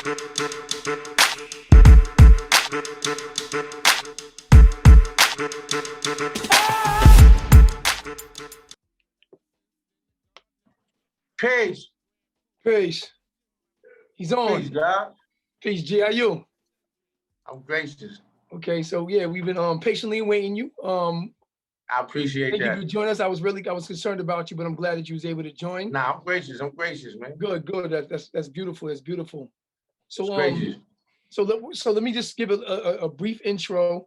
Peace. Peace. He's on. Peace, God. Peace, G. How you? I'm gracious. Okay, so yeah, we've been patiently waiting you. I appreciate thank that. you for joining us. I was concerned about you, but I'm glad that you was able to join. Nah, I'm gracious. I'm gracious, man. Good. That's beautiful. That's beautiful. So gracious. So let me just give a brief intro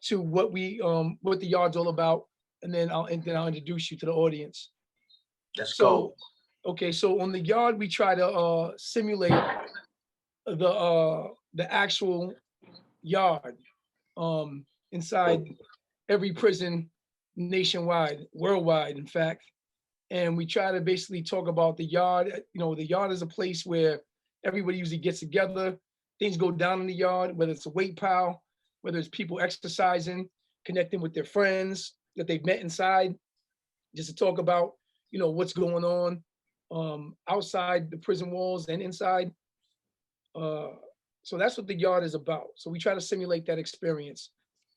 to what the yard's all about, and then I'll introduce you to the audience. Let's go. Okay, so on the yard we try to simulate the actual yard inside every prison nationwide, worldwide, in fact. And we try to basically talk about the yard. You know, the yard is a place where everybody usually gets together. Things go down in the yard, whether it's a weight pile, whether it's people exercising, connecting with their friends that they've met inside, just to talk about, you know, what's going on outside the prison walls and inside. So that's what the yard is about. So we try to simulate that experience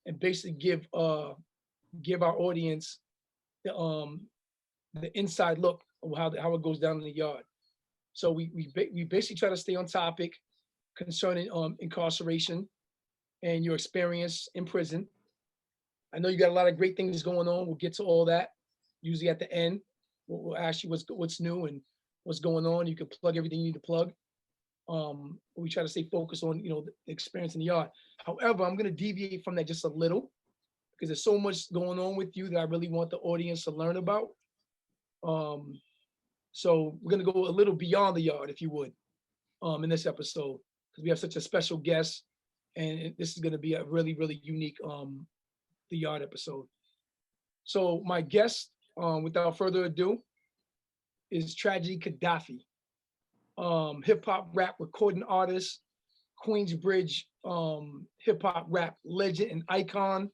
and basically give our audience the inside look of how it goes down in the yard. So we basically try to stay on topic concerning incarceration and your experience in prison. I know you got a lot of great things going on. We'll get to all that. Usually at the end, we'll ask you what's new and what's going on. You can plug everything you need to plug. We try to stay focused on, you know, the experience in the yard. However, I'm going to deviate from that just a little because there's so much going on with you that I really want the audience to learn about. So we're going to go a little beyond the yard, if you would, in this episode, because we have such a special guest, and this is going to be a really, really unique the yard episode. So my guest, without further ado, is Tragedy Khadafi. Hip-hop rap recording artist, Queensbridge hip-hop rap legend and icon.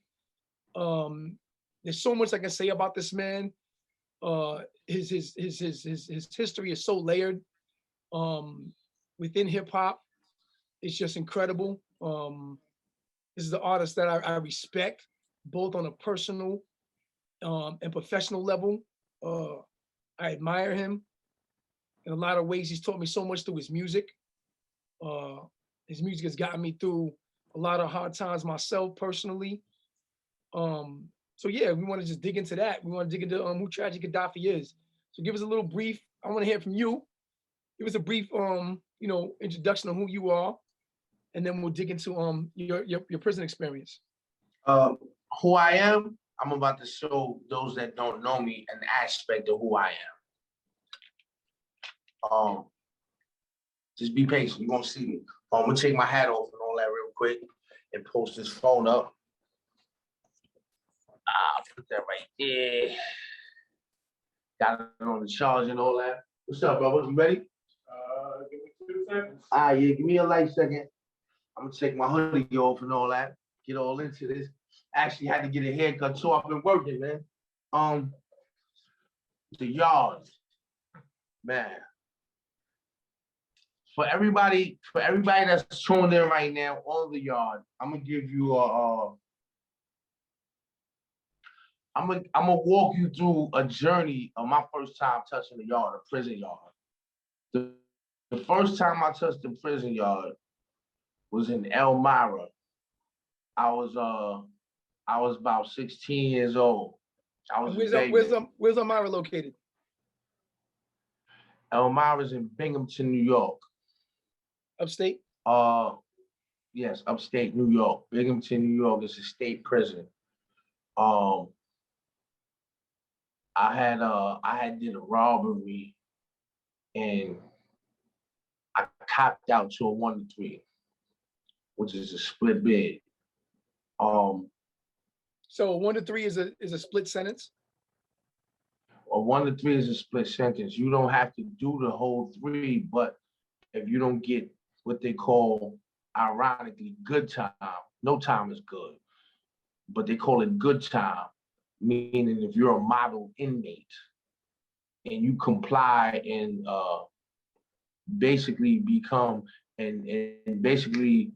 There's so much I can say about this man. His history is so layered within hip-hop. It's just incredible. This is the artist that I respect, both on a personal and professional level. I admire him. In a lot of ways, he's taught me so much through his music. His music has gotten me through a lot of hard times myself personally. So yeah, we want to just dig into that. We want to dig into who Tragedy Khadafi is. So give us a little brief. I want to hear from you. Give us a brief, you know, introduction of who you are, and then we'll dig into your prison experience. Who I am, I'm about to show those that don't know me an aspect of who I am. Just be patient. You won't see me. I'm gonna take my hat off and all that real quick and post this phone up. Put that right there. Got it on the charge and all that. What's up, brother? You ready? Give me 2 seconds. Yeah, give me a light second. I'm gonna take my hoodie off and all that. Get all into this. Actually had to get a haircut, so I've been working, man. The yard, man. For everybody that's tuned in right now on the yard, I'm gonna give you I'm gonna walk you through a journey of my first time touching the yard, a prison yard. The first time I touched the prison yard was in Elmira. I was about 16 years old. I was Where's Elmira located? Elmira's in Binghamton, New York. Upstate? Yes, upstate New York. Binghamton, New York is a state prison. I had did a robbery and I copped out to a 1 to 3, which is a split bid. So 1 to 3 is a split sentence? A 1 to 3 is a split sentence. You don't have to do the whole 3, but if you don't get what they call, ironically, good time, no time is good, but they call it good time, meaning if you're a model inmate and you comply and basically become and basically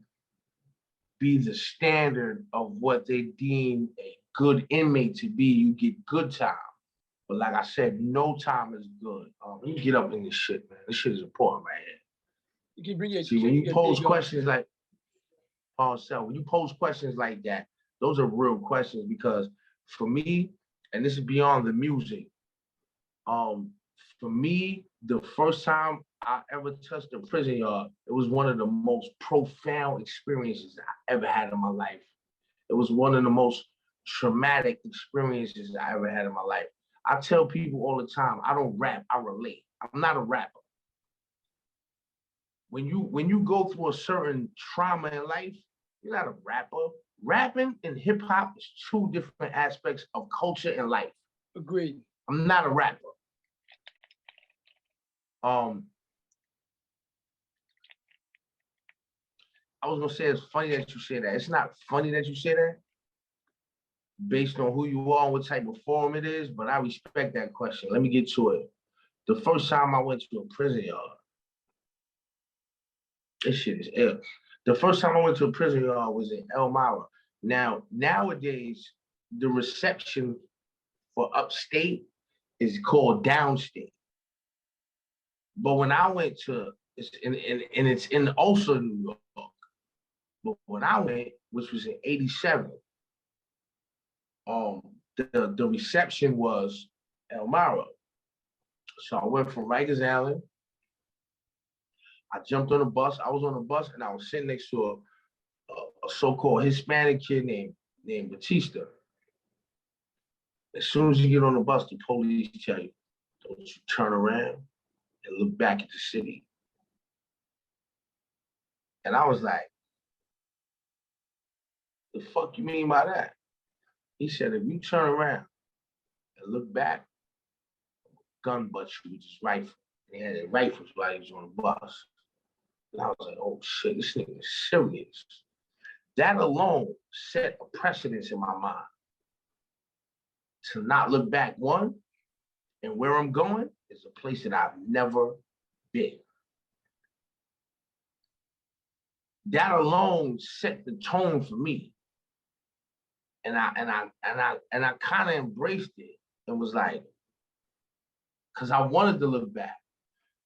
be the standard of what they deem a good inmate to be. You get good time. But like I said, no time is good. Let me get up in this shit, man. This shit is important right here. You can bring your. See, when you pose questions like, when you pose questions like that, those are real questions because for me, and this is beyond the music, for me, the first time I ever touched a prison yard, it was one of the most profound experiences I ever had in my life. It was one of the most traumatic experiences I ever had in my life. I tell people all the time, I don't rap, I relate. I'm not a rapper. When you go through a certain trauma in life, you're not a rapper. Rapping and hip hop is two different aspects of culture and life. Agreed. I'm not a rapper. I was gonna say it's funny that you say that. It's not funny that you say that based on who you are and what type of forum it is, but I respect that question. Let me get to it. The first time I went to a prison yard, this shit is ill. The first time I went to a prison yard was in Elmira. Now, nowadays, the reception for upstate is called downstate. But when I went to, it's in also New York. But when I went, which was in '87, the reception was Elmira. So I went from Rikers Island. I jumped on a bus. I was on a bus and I was sitting next to a so-called Hispanic kid named Batista. As soon as you get on the bus, the police tell you, don't you turn around and look back at the city. And I was like, the fuck you mean by that? He said, if you turn around and look back, gun butt you with his rifle. And he had his rifles while he was on the bus. And I was like, oh shit, this nigga is serious. That alone set a precedence in my mind to not look back, one, and where I'm going is a place that I've never been. That alone set the tone for me. And I kind of embraced it and was like, because I wanted to look back.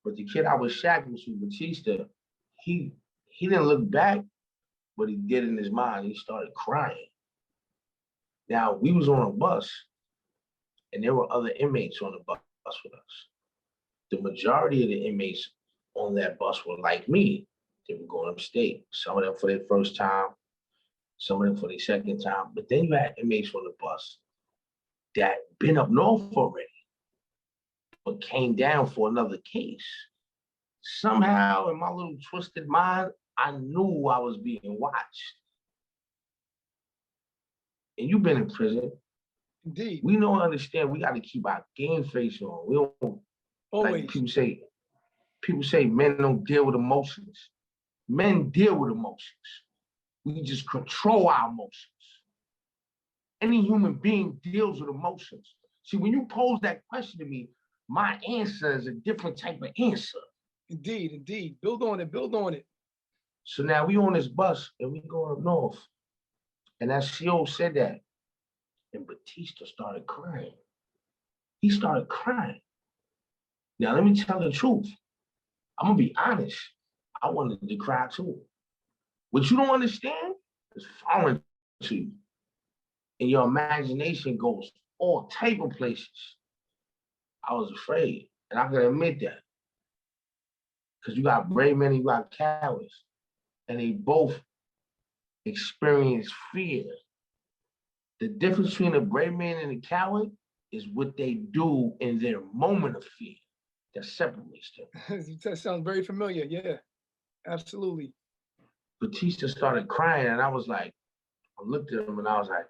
But the kid I was shacking to, Batista, he didn't look back, but he did in his mind. He started crying. Now, we was on a bus, and there were other inmates on the bus with us. The majority of the inmates on that bus were like me. They were going upstate. Some of them for their first time, some of them for their second time. But then you had inmates on the bus that been up north already, but came down for another case. Somehow, in my little twisted mind, I knew I was being watched. And you've been in prison. Indeed. We don't understand. We got to keep our game face on. We don't. Always. Like people say men don't deal with emotions. Men deal with emotions. We just control our emotions. Any human being deals with emotions. See, when you pose that question to me, my answer is a different type of answer. Indeed, indeed. Build on it, build on it. So now we on this bus and we going up north. And that CO said that. And Batista started crying. He started crying. Now, let me tell the truth. I'm going to be honest. I wanted to cry too. What you don't understand is foreign to you. And your imagination goes all type of places. I was afraid. And I can admit that. Because you got brave men and you got cowards. And they both experience fear. The difference between a brave man and a coward is what they do in their moment of fear that separates them. That sounds very familiar. Yeah, absolutely. Batista started crying, and I was like, I looked at him and I was like,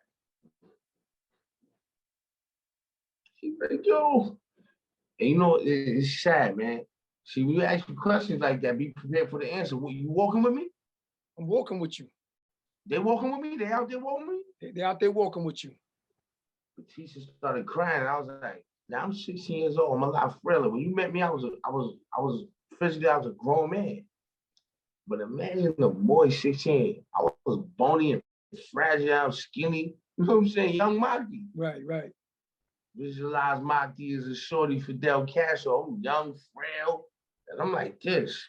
he's like, yo. And you know, it's sad, man. See, when you ask me questions like that, be prepared for the answer. You walking with me? I'm walking with you. They walking with me? They out there walking with me? They're out there walking with you. Batista started crying, and I was like, now I'm 16 years old. I'm a lot frailer. When you met me, I was physically, I was a grown man. But imagine a boy 16. I was bony and fragile, skinny. You know what I'm saying? Young Maki. Right, right. Visualize Maki as a shorty Fidel Castro. I'm young, frail. And I'm like this.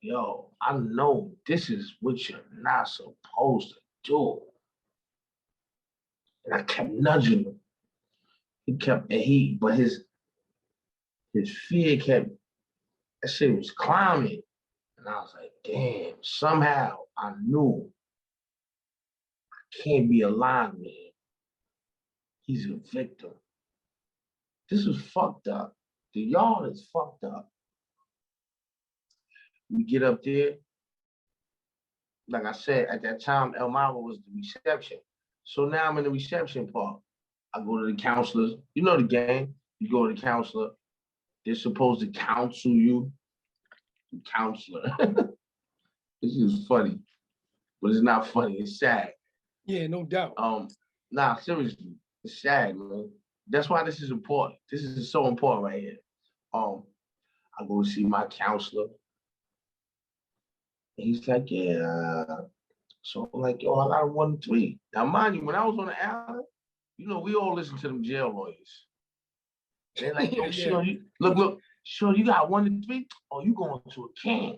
Yo, I know this is what you're not supposed to do. And I kept nudging him. But his fear kept, that shit was climbing. And I was like, damn, somehow I knew I can't be aligned with him. He's a victim. This is fucked up. The yard is fucked up. We get up there. Like I said, at that time, Elmira was the reception. So now I'm in the reception part. I go to the counselors. You know the game. You go to the counselor. They're supposed to counsel you. The counselor. This is funny, but it's not funny. It's sad. Yeah, no doubt. Nah, seriously, it's sad, man. That's why this is important. This is so important right here. I go to see my counselor. And he's like, yeah. So I'm like, yo, I got a 1-3. Now, mind you, when I was on the island, you know, we all listen to them jail lawyers. They're like, oh, sure, look, sure, you got 1-3? Oh, you going to a camp.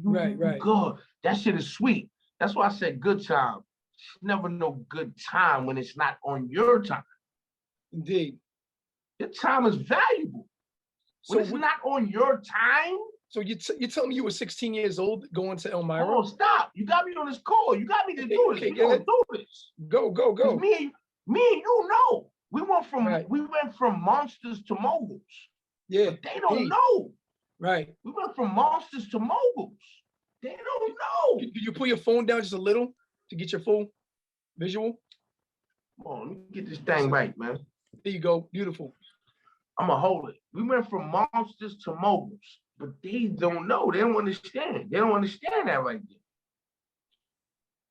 Right. Good. That shit is sweet. That's why I said good time. Never no good time when it's not on your time. Indeed. Your time is valuable. When it's not on your time. So you tell me you were 16 years old going to Elmira? Oh, stop. You got me on this call. You got me to do this. Okay, We gonna do this. Go. Me and you know. We went from monsters to moguls. Yeah. But they don't know. Right. We went from monsters to moguls. They don't know. Could you pull your phone down just a little to get your full visual? Come on, let me get this thing right, man. There you go. Beautiful. I'm going to hold it. We went from monsters to moguls, but they don't know. They don't understand. They don't understand that right there.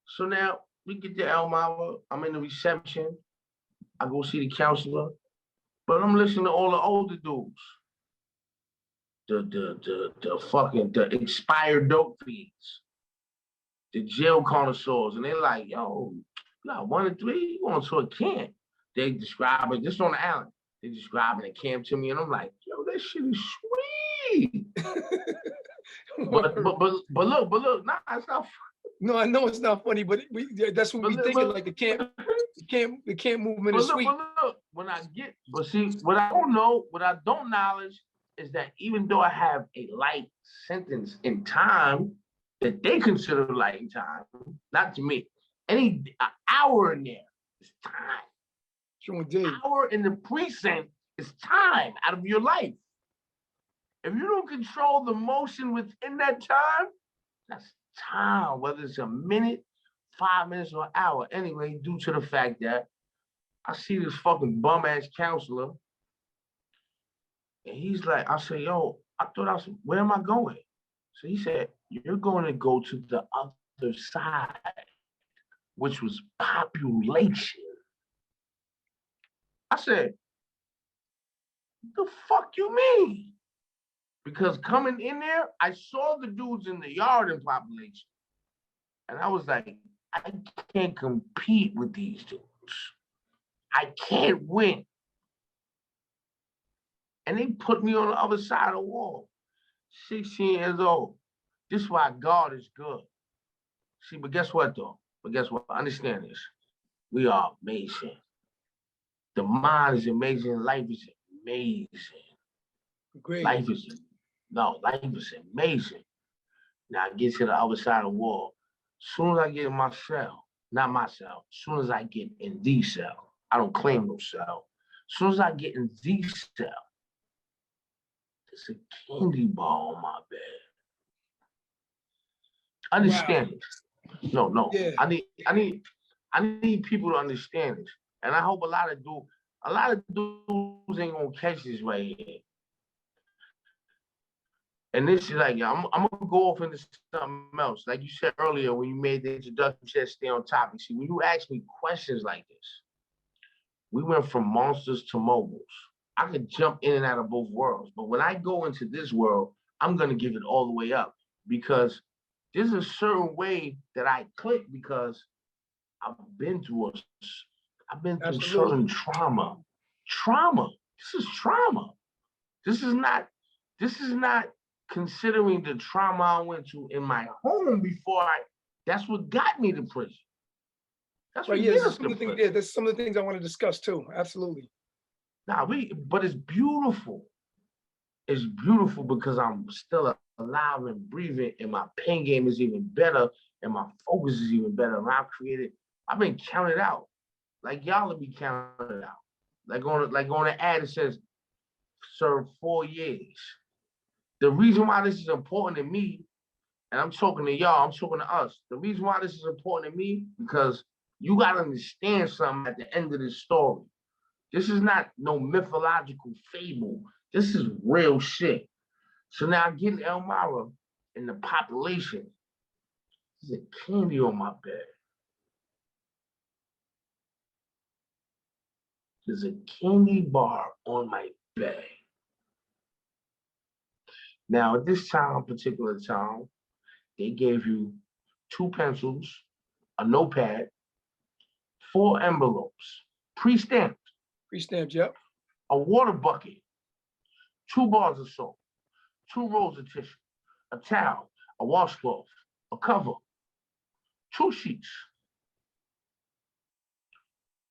So now we get to Elmira. I'm in the reception. I go see the counselor, but I'm listening to all the older dudes. The expired dope fiends, the jail connoisseurs, and they're like, yo, you got 1-3, you going to a camp. They describe it, this on the island. They describing a camp to me, and I'm like, yo, that shit is sweet. but look, nah, it's not. No, I know it's not funny, but that's what we thinking. Like the camp movement is sweet. But look, what I don't knowledge is that even though I have a light sentence in time that they consider light in time, not to me, an hour in there is time. Sure indeed. An hour in the precinct is time out of your life. If you don't control the motion within that time, that's time, whether it's a minute, 5 minutes, or an hour. Anyway, due to the fact that I see this fucking bum-ass counselor, and he's like, I said, yo, where am I going? So he said, you're going to go to the other side, which was population. I said, the fuck you mean? Because coming in there, I saw the dudes in the yard in population. And I was like, I can't compete with these dudes. I can't win. And they put me on the other side of the wall. 16 years old. This is why God is good. See, but guess what, though? Understand this. We are amazing. The mind is amazing. Life is amazing. Great. Life is amazing. Now I get to the other side of the wall. As soon as I get in my cell, not my cell, as soon as I get in the cell, I don't claim no cell. As soon as I get in the cell, there's a candy bar on my bed. Understand this. No. Yeah. I need people to understand this. And I hope a lot of dudes ain't gonna catch this right here. And this is like, I'm gonna go off into something else. Like you said earlier, when you made the introduction, you said stay on topic. See, when you ask me questions like this, we went from monsters to moguls. I could jump in and out of both worlds. But when I go into this world, I'm gonna give it all the way up because there's a certain way that I click because I've been through I've been through Absolutely. certain trauma. Trauma. This is trauma. This is not considering the trauma I went to in my home before that's what got me to prison. That's what Right, yeah, gets there's us some to of the things, prison. yeah, there's some of the things I want to discuss too. Absolutely. But it's beautiful. It's beautiful because I'm still alive and breathing, and my pain game is even better, and my focus is even better. And I've been counted out. Like y'all will be counted out. Like on the ad, it says serve 4 years. The reason why this is important to me, and I'm talking to y'all, I'm talking to us. The reason why this is important to me, because you gotta understand something at the end of this story. This is not no mythological fable. This is real shit. So now I'm getting Elmira in the population. There's a candy on my bed. There's a candy bar on my bed. Now, at this particular time, they gave you 2 pencils, a notepad, 4 envelopes, pre-stamped, Pre-stamped, yep. a water bucket, 2 bars of soap, 2 rolls of tissue, a towel, a washcloth, a cover, 2 sheets,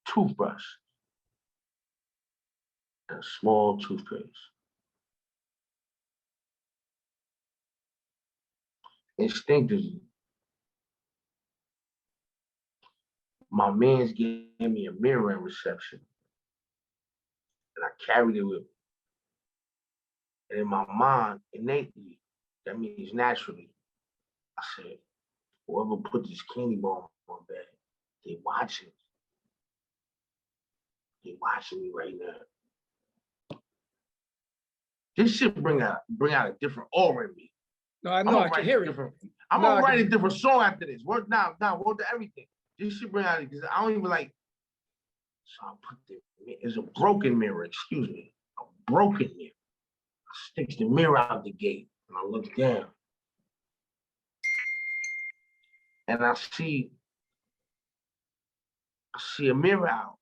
toothbrush, and a small toothpaste. Instinctively, my man's gave me a mirror in reception, and I carried it with me. And in my mind, innately, that means naturally, I said, whoever put this candy bar on my bed, they watching. They watching me right now. This shit bring out a different aura in me. No, I know, I can hear it. I'm No, gonna I write can- a different song after this. Word to everything. This shit bring out it because I don't even like. So I put it's a broken mirror, excuse me. A broken mirror. I sticks the mirror out the gate and I look down. And I see a mirror out.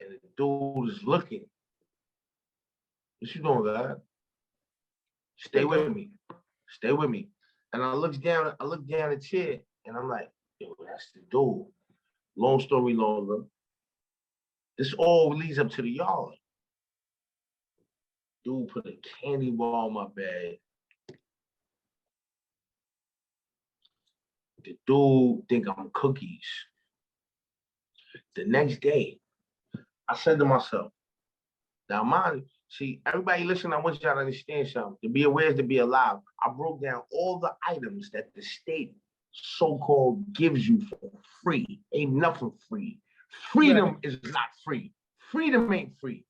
And the dude is looking. What you doing, guy? Stay with me. Stay with me. And I look down the chair and I'm like, yo, that's the dude. Long story longer. This all leads up to the yard. Dude put a candy bar on my bed. The dude think I'm cookies. The next day, I said to myself, now mind, see, everybody listen, I want y'all to understand something. To be aware is to be alive. I broke down all the items that the state so-called gives you for free. Ain't nothing free. Freedom is not free. Freedom ain't free.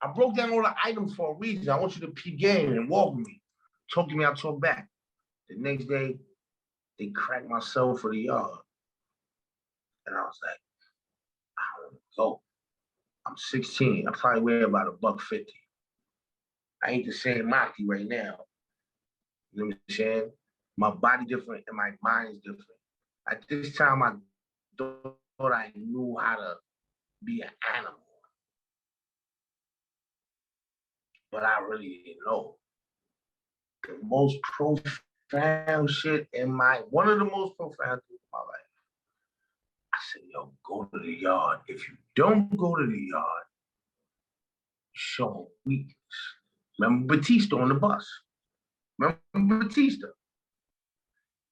I broke down all the items for a reason. I want you to peep game and walk with me. Talk to me, I talk back. The next day, they cracked my cell for the yard. And I was like, I don't go. I'm 16. I probably weigh about $150. I ain't the same Maki right now. You know what I'm saying? My body different and my mind is different. At this time, I thought I knew how to be an animal. But I really didn't know. The most profound shit one of the most profound things in my life. I said, yo, go to the yard. If you don't go to the yard, show weakness. Remember Batista on the bus. Remember Batista.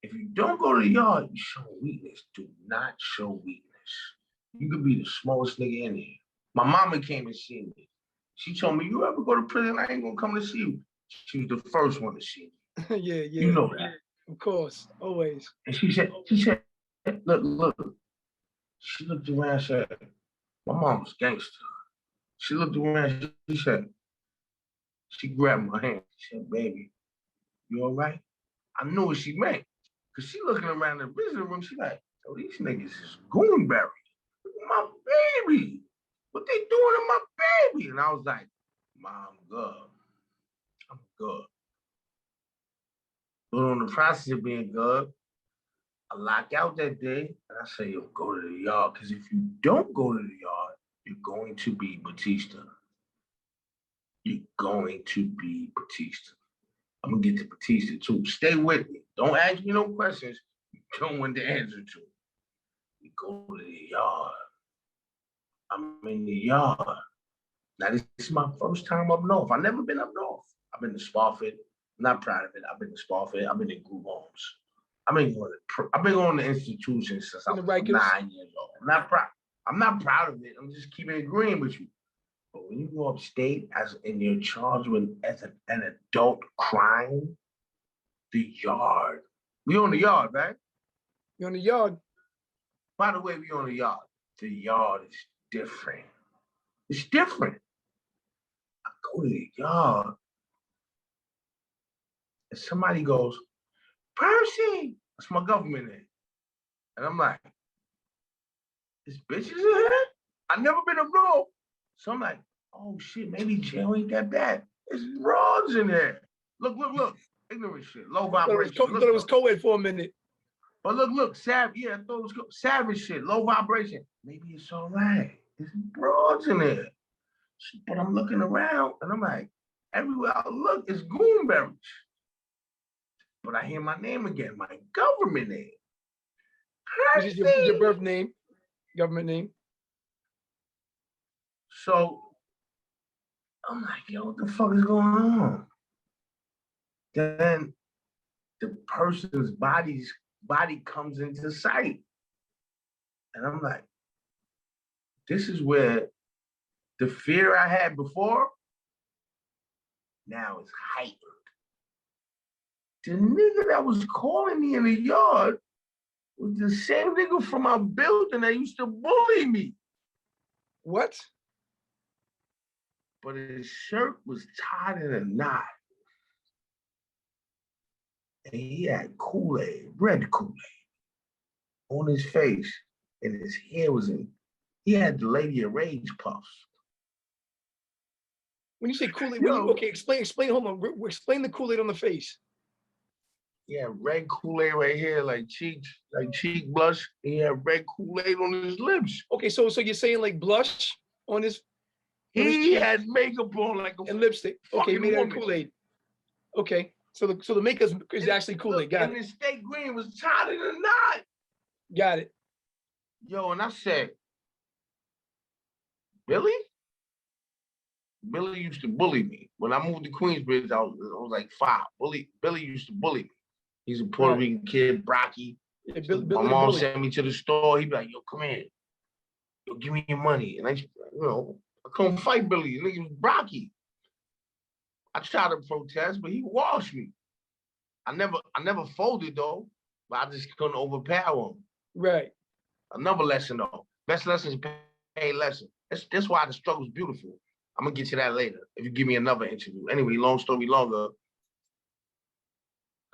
If you don't go to the yard, you show weakness. Do not show weakness. You could be the smallest nigga in here. My mama came and seen me. She told me, you ever go to prison, I ain't gonna come to see you. She was the first one to see me. Yeah. You know that. Of course, always. And she said, look. She looked around and said, my mom was gangster. She looked around, she said, she grabbed my hand. She said, baby, you all right? I knew what she meant. Because she looking around the visitor room, she like, oh, these niggas is goonberry. My baby. What they doing to my baby? And I was like, Mom, I'm good. I'm good. But on the process of being good, I lock out that day and I say, yo, go to the yard. Because if you don't go to the yard, you're going to be Batista. You're going to be Batista. I'm going to get to Batista too. Stay with me. Don't ask me no questions you don't want the answer to. You go to the yard. I'm in the yard. Now, this is my first time up north. I've never been up north. I've been to Spofford. I'm not proud of it. I've been to Spofford. I've been in group homes. I've been going to institutions since I was 9 years old. I'm not proud of it. I'm just keeping it green with you. But when you go upstate and you're charged with as an adult crime, the yard. We on the yard, right? You're on the yard. By the way, we on the yard. The yard is different. It's different. I go to the yard and somebody goes, Percy, that's my government name. And I'm like, this bitch is in here? I've never been up north. So I'm like, oh shit, maybe jail ain't that bad. There's broads in there. Look. Ignorant shit, low vibration. I thought it was co-ed for a minute. But look, savage, yeah, I thought it was savage shit, low vibration. Maybe it's all right. There's broads in there. But I'm looking around and I'm like, everywhere I look is goonberries. But I hear my name again, my government name. This is your birth name, government name. So I'm like, yo, what the fuck is going on? Then the person's body comes into sight. And I'm like, this is where the fear I had before now is heightened. The nigga that was calling me in the yard was the same nigga from our building that used to bully me. What? But his shirt was tied in a knot. And he had Kool-Aid, red Kool-Aid, on his face. And his hair was in, he had the Lady of Rage puffs. When you say Kool-Aid, okay, explain, hold on. Explain the Kool-Aid on the face. Yeah, red Kool-Aid right here, like cheek blush. He had red Kool-Aid on his lips. Okay, so you're saying like blush on his. He had makeup on like a and lipstick. Okay, made out of Kool-Aid. Okay, so the makeup is actually Kool-Aid. Got it. And the steak green was tied in a knot. Got it. Yo, and I said, Billy? Billy used to bully me. When I moved to Queensbridge, I was like 5. Billy used to bully me. He's a Puerto Rican kid, Brocky. Yeah, my mom sent me to the store. He'd be like, yo, come here. Yo, give me your money. And I couldn't fight Billy. The nigga was Brocky. I tried to protest, but he washed me. I never folded though, but I just couldn't overpower him. Right. Another lesson though. Best lesson is paid lesson. That's why the struggle's beautiful. I'm gonna get to that later if you give me another interview. Anyway, long story longer.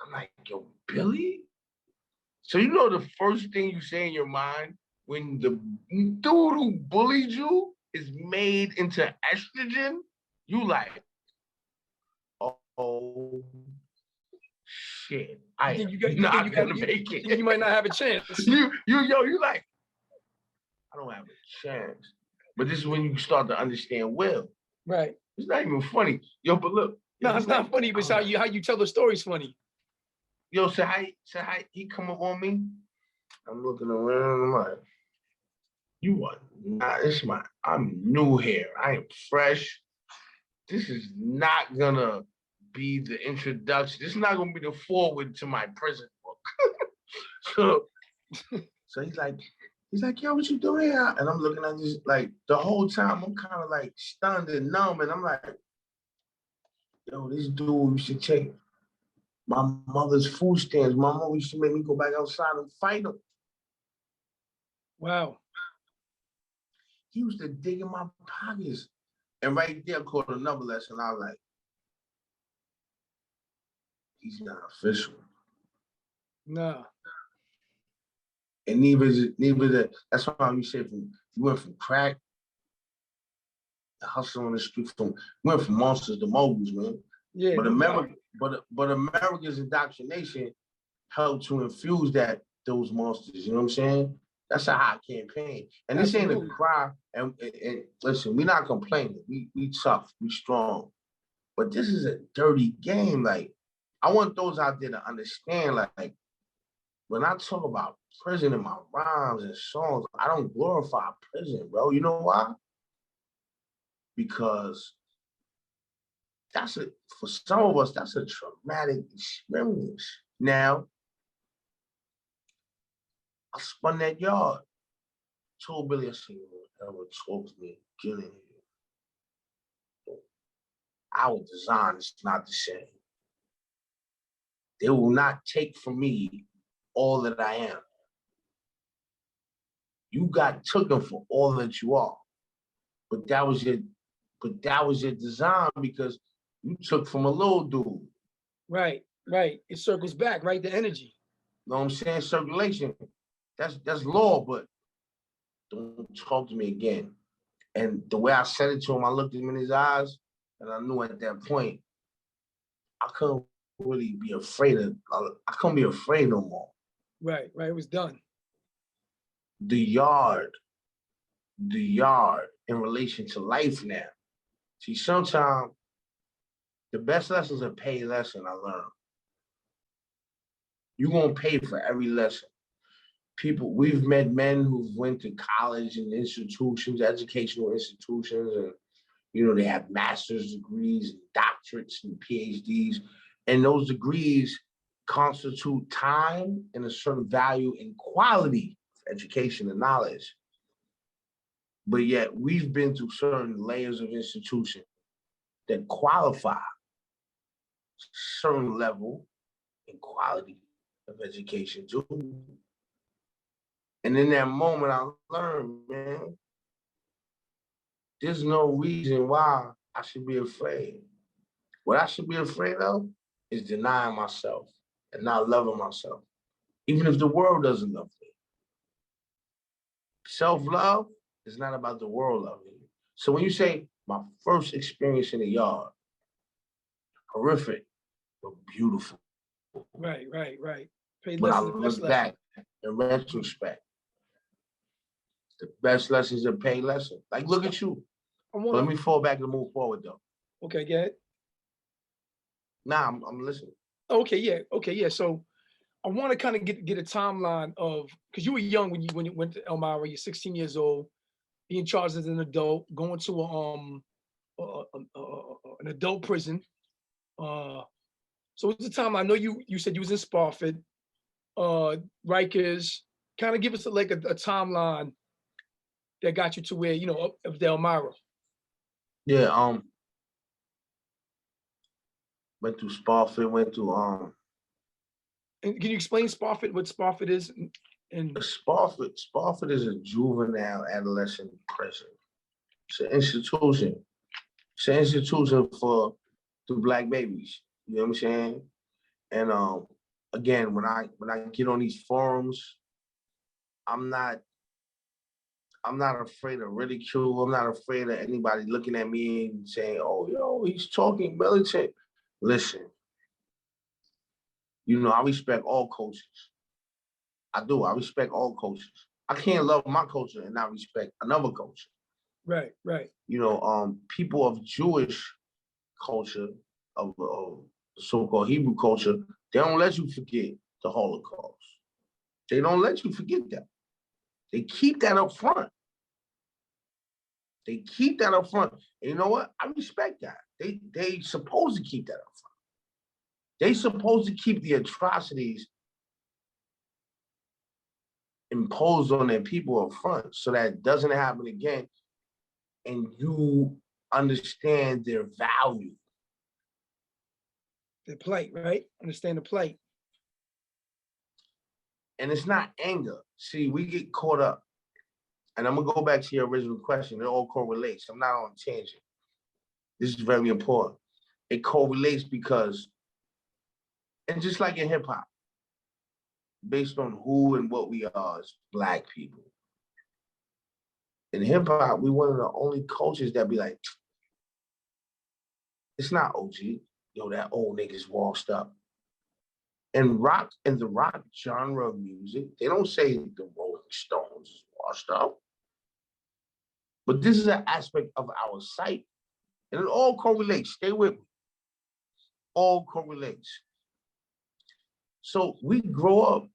I'm like, yo, Billy? So you know the first thing you say in your mind when the dude who bullied you is made into estrogen? You like, oh shit. You might not have a chance. You like, I don't have a chance. But this is when you start to understand Will. Right. It's not even funny. Yo, but look. No, it's not funny, but how you tell the story's funny. Yo, so how he come up on me? I'm looking around, I'm like, you are not, I'm new here. I am fresh. This is not gonna be the introduction. This is not gonna be the forward to my prison book. So he's like, yo, what you doing here? And I'm looking at this, like, the whole time, I'm kind of like stunned and numb. And I'm like, yo, this dude used to take my mother's food stamps. My mom used to make me go back outside and fight him. Wow. He used to dig in my pockets. And right there, I caught another lesson. I was like, he's not official. No. And neither is that. That's why you say you went from crack, the hustle on the street, you went from monsters to moguls, man. Yeah. But but America's indoctrination helped to infuse those monsters. You know what I'm saying? That's a hot campaign. And this ain't a Absolutely. cry. And listen, we're not complaining. We tough, we strong. But this is a dirty game. Like, I want those out there to understand, like when I talk about prison in my rhymes and songs, I don't glorify prison, bro. You know why? Because for some of us, that's a traumatic experience. Now, I spun that yard. Told Billy, I said, ever talk to me, get in here. Our design is not the same. They will not take from me all that I am. You got taken for all that you are. But that was your design because you took from a little dude. Right. It circles back, right? The energy. You know what I'm saying? Circulation. That's law, but don't talk to me again. And the way I said it to him, I looked him in his eyes, and I knew at that point, I couldn't really be afraid I couldn't be afraid no more. Right. It was done. The yard in relation to life now. See, sometimes the best lessons are paid lesson I learned. You're gonna pay for every lesson. We've met men who've went to college and institutions, educational institutions, and they have master's degrees and doctorates and PhDs, and those degrees constitute time and a certain value and quality of education and knowledge. But yet we've been through certain layers of institution that qualify certain level and quality of education too. And in that moment, I learned, man, there's no reason why I should be afraid. What I should be afraid of is denying myself and not loving myself, even if the world doesn't love me. Self-love is not about the world loving you. So when you say my first experience in the yard, horrific, but beautiful. Right. Paid When I lessons, the best look lesson. back in retrospect, the best lessons are paid lessons. Like, look at you. Let me fall back and move forward, though. Okay, go ahead. Nah, I'm listening. Okay, yeah. So I want to kind of get a timeline of, because you were young when you went to Elmira. You're 16 years old, being charged as an adult, going to an adult prison. So it's the time, I know you said you was in Spofford, Rikers. Kind of give us a timeline that got you to where, of the Elmira. Yeah, went through Spofford, went to And can you explain Spofford, what Spofford is? And Spofford is a juvenile adolescent prison. It's an institution. It's an institution for the Black babies. You know what I'm saying? And again, when I get on these forums, I'm not afraid of ridicule. I'm not afraid of anybody looking at me and saying, "Oh, he's talking militant." Listen, I respect all cultures. I do. I respect all cultures. I can't love my culture and not respect another culture. Right. People of Jewish culture, of so-called Hebrew culture, they don't let you forget the Holocaust. They don't let you forget that. They keep that up front. And you know what? I respect that. They supposed to keep that up front. They supposed to keep the atrocities imposed on their people up front so that it doesn't happen again and you understand their value. The plight, right? Understand the plight. And it's not anger. See, we get caught up. And I'm going to go back to your original question. It all correlates. I'm not on a tangent. This is very important. It correlates because, and just like in hip hop, based on who and what we are as Black people. In hip hop, we one of the only cultures that be like, it's not OG. yo, that old nigga's washed up. In the rock genre of music, they don't say the Rolling Stones is washed up. But this is an aspect of our psyche. And it all correlates. Stay with me. All correlates. So we grow up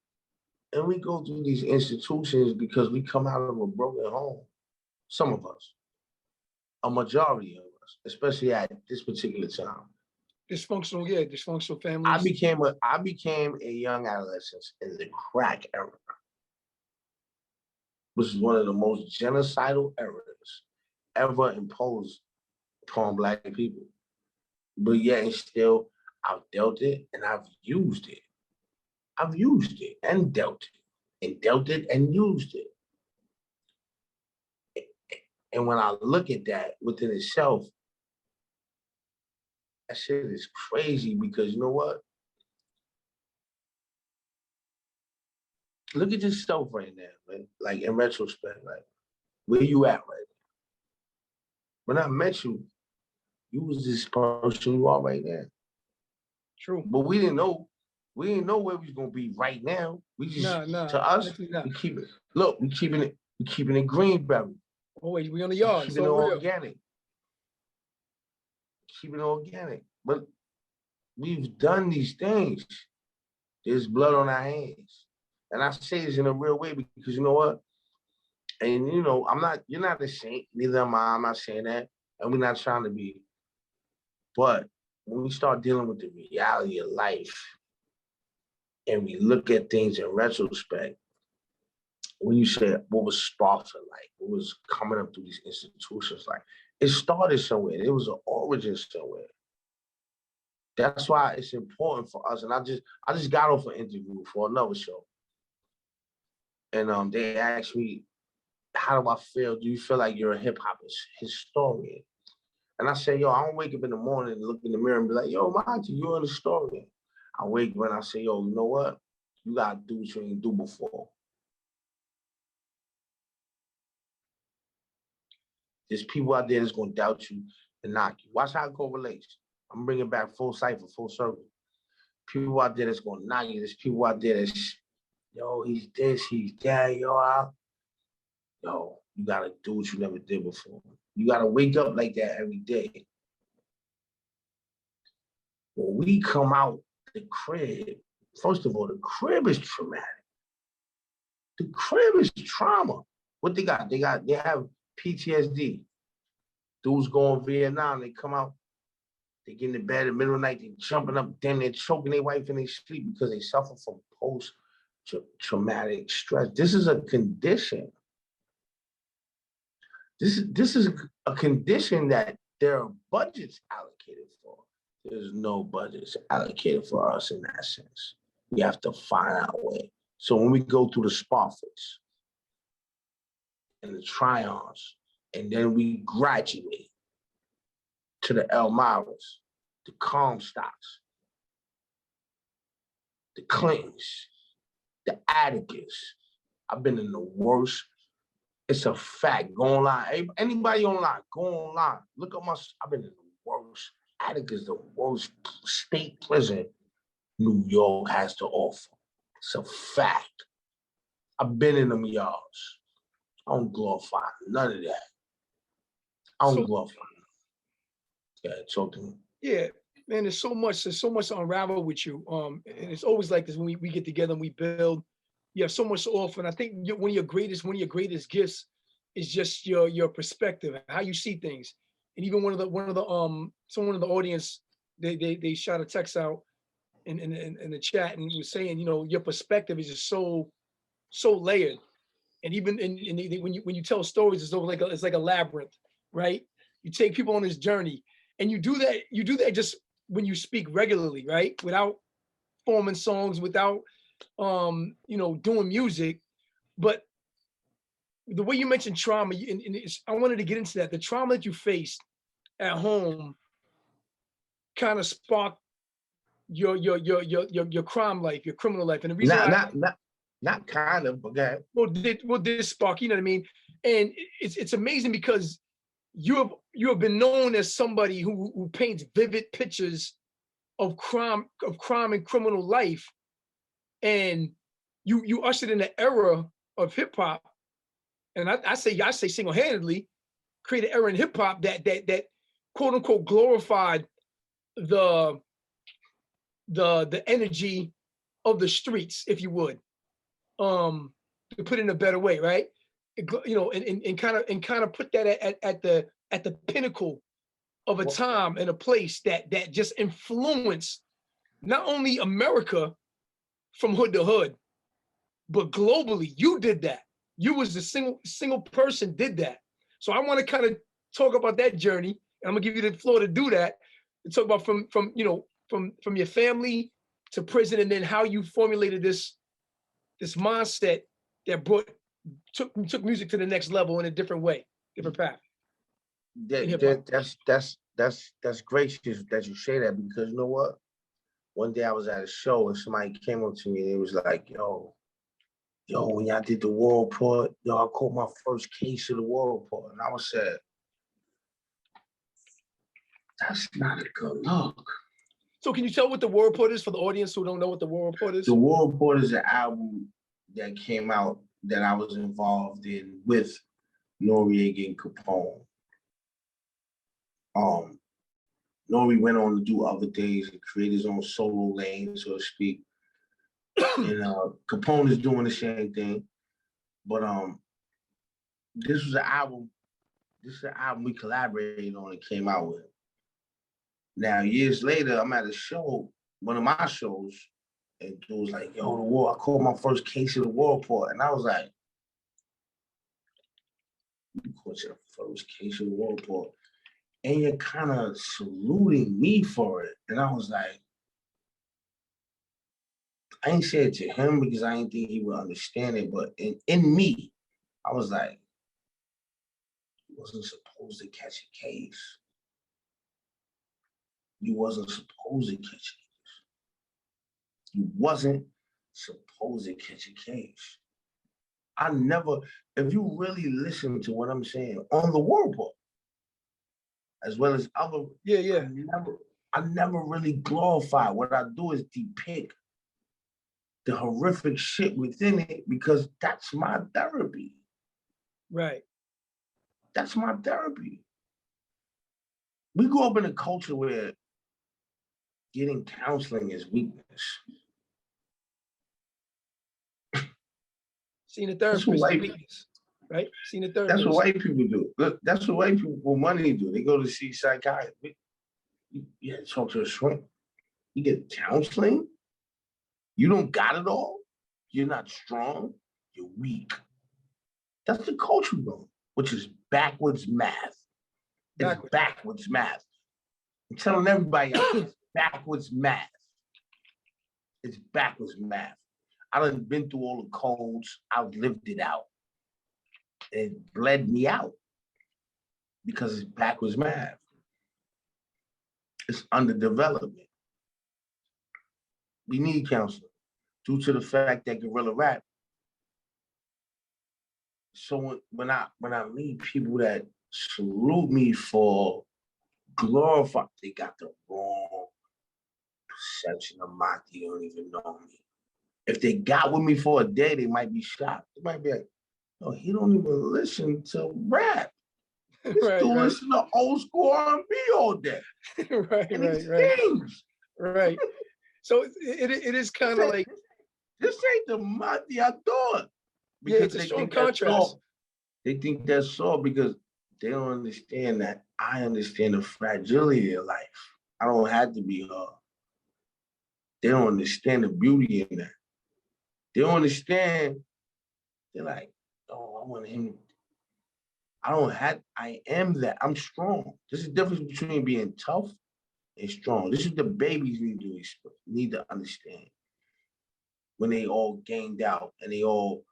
and we go through these institutions because we come out of a broken home. Some of us, a majority of us, especially at this particular time. Dysfunctional families. I became a young adolescent in the crack era, which is one of the most genocidal eras ever imposed upon Black people. But yet and still, I've dealt it and I've used it. I've used it and dealt it, and dealt it and used it. And when I look at that within itself, that shit is crazy because you know what? Look at yourself right now, man. Like in retrospect, like where you at right now? When I met you, you was this person you are right now. True. But we didn't know where we was gonna be right now. We just to us, we keep it. Look, we keeping it Greenberry. Oh wait, we on the yard. Keeping it organic. Keeping it organic. But we've done these things. There's blood on our hands. And I say this in a real way because you know what? And you know, you're not a saint, neither am I. I'm not saying that. And we're not trying to be. But when we start dealing with the reality of life and we look at things in retrospect, when you say what was Sparta like, what was coming up through these institutions like, it started somewhere. It was an origin somewhere. That's why it's important for us. And I just got off an interview for another show. And they asked me, how do I feel? Do you feel like you're a hip-hop historian? And I say, yo, I don't wake up in the morning and look in the mirror and be like, yo, Monty, you're a historian. I wake up and I say, yo, you know what? You got to do what you ain't do before. There's people out there that's going to doubt you and knock you. Watch how it correlates. I'm bringing back full cypher, full circle. People out there that's going to knock you. There's people out there that's, yo, he's this, he's that, yo, you got to do what you never did before. You got to wake up like that every day. When we come out the crib, first of all, the crib is traumatic. The crib is trauma. What they got? They have PTSD. Dudes go in Vietnam, they come out, they get in the bed in the middle of the night, they jumping up, then they're choking their wife in their sleep because they suffer from post-traumatic stress. This is a condition. This is a condition that there are budgets allocated for. There's no budgets allocated for us in that sense. We have to find our way. So when we go through the Spartans and the Trions, and then we graduate to the Elmiras, the Comstocks, the Clintons, the Atticus. I've been in the worst. It's a fact. Go online. Anybody online, go online. Look at I've been in the worst. Atticus, the worst state prison New York has to offer. It's a fact. I've been in them yards. I don't glorify none of that. I don't glorify them. Yeah, talk to me. Yeah, man, there's so much to unravel with you. And it's always like this when we get together and we build. You have so much to offer. And I think one of your greatest gifts is just your perspective, how you see things. And even someone in the audience, they shot a text out in the chat and was saying, you know, your perspective is just so layered. And even when you tell stories, it's like a labyrinth, right? You take people on this journey, and you do that just when you speak regularly, right? Without forming songs, without doing music. But the way you mentioned trauma, I wanted to get into that. The trauma that you faced at home kind of sparked your crime life, your criminal life, and the reason not kind of, but go ahead. Well, this spark, you know what I mean? And it's amazing because you have been known as somebody who paints vivid pictures of crime and criminal life, and you ushered in the era of hip hop, and I say single-handedly create an era in hip hop that quote unquote glorified the energy of the streets, if you would, to put it in a better way, right? You know, and kind of put that at the pinnacle of a time and a place that just influenced not only America from hood to hood, but globally. You did that. You was the single person did that. So I want to kind of talk about that journey. And I'm gonna give you the floor to do that. To talk about from your family to prison, and then how you formulated this mindset that took music to the next level in a different way, different path. That's gracious that you say that, because you know what? One day I was at a show and somebody came up to me and it was like, yo, when y'all did the war report, I caught my first case of the war report. And I was said, that's not a good look. So can you tell what the war report is for the audience who don't know what the war report is? The war report is an album that came out that I was involved in with Noriega and Capone. Nori went on to do other things and create his own solo lane, so to speak. And Capone is doing the same thing. But this was an album. This is an album we collaborated on and came out with. Now, years later, I'm at a show, one of my shows, and it was like, yo, the war, I called my first case of the war report. And I was like, you caught your first case of the war report. And you're kind of saluting me for it. And I was like, I ain't say it to him because I didn't think he would understand it, but in me, I was like, you wasn't supposed to catch a case. You wasn't supposed to catch a case. You wasn't supposed to catch a case. I never, if you really listen to what I'm saying on the war report, as well as other, I never really glorify. What I do is depict the horrific shit within it, because that's my therapy. Right. That's my therapy. We grew up in a culture where getting counseling is weakness. Seeing a therapist is weakness, right? Seeing a therapist. That's what white people do. That's what white people with money do. They go to see psychiatrists. You have to talk to a shrink. You get counseling. You don't got it all. You're not strong. You're weak. That's the culture, bro, which is backwards math. It's backwards math. I'm telling everybody else, it's backwards math. It's backwards math. I done been through all the codes. I've lived it out. It bled me out because it's backwards math. It's underdevelopment. We need counseling due to the fact that guerrilla rap. So when I meet people that salute me for glorify, they got the wrong perception of Maki. They don't even know me. If they got with me for a day, they might be shocked. They might be like, no, he don't even listen to rap. This dude listen to old school R&B all day. Right. So it is kind of like, this ain't the Maki I thought. Because it's a strong contrast. They think that's soft because they don't understand that I understand the fragility of life. I don't have to be hard. They don't understand the beauty in that. They don't understand. They're like, oh, I want him. I am that. I'm strong. This is the difference between being tough and strong. This is the babies need to understand. When they all gained out and they all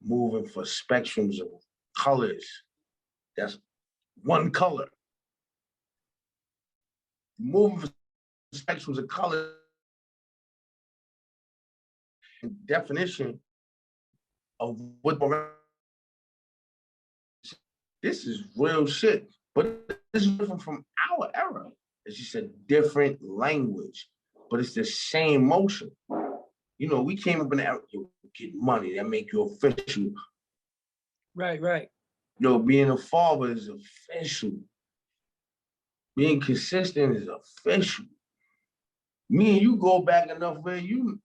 moving for spectrums of colors. That's one color. Moving for spectrums of color. Definition of what this is real shit. But this is different from our era. It's just a different language. but it's the same motion. You know, we came up in the era, yo, get money, that make you official. Right, right. Yo, being a father is official. Being consistent is official. Me and you go back enough where you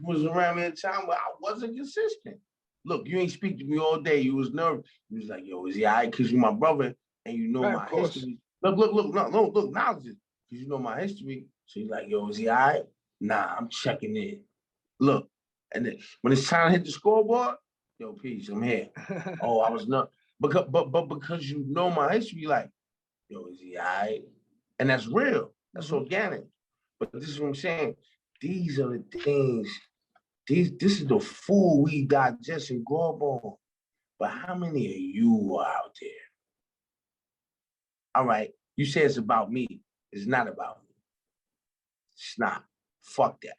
was around me at a time where I wasn't consistent. Look, you ain't speak to me all day. You was nervous. You was like, yo, is he all right? Because you're my brother and you know Right, my of course. history. Look, now because you know my history. So you're like, yo, is he all right? Nah, I'm checking in. Look, and then when it's time to hit the scoreboard, yo, peace, I'm here. Oh, I was not because you know my history, like, yo, is he all right? And that's real. That's organic. But this is what I'm saying. These are the things. This is the food we digest and grow up on. But how many of you are out there? All right, you say it's about me. It's not about me. It's not. Fuck that.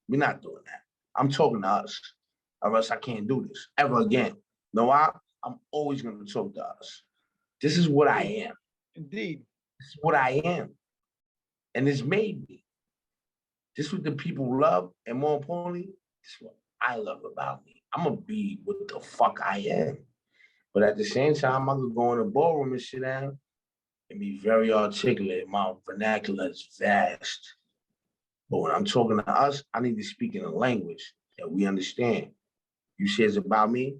We're not doing that. I'm talking to us, or else I can't do this ever again. No, I'm always going to talk to us. This is what I am. Indeed. This is what I am. And it's made me. This is what the people love, and more importantly, this is what I love about me. I'm gonna be what the fuck I am. But at the same time, I could go in a ballroom and sit down and be very articulate. My vernacular is vast. But when I'm talking to us, I need to speak in a language that we understand. You say it's about me.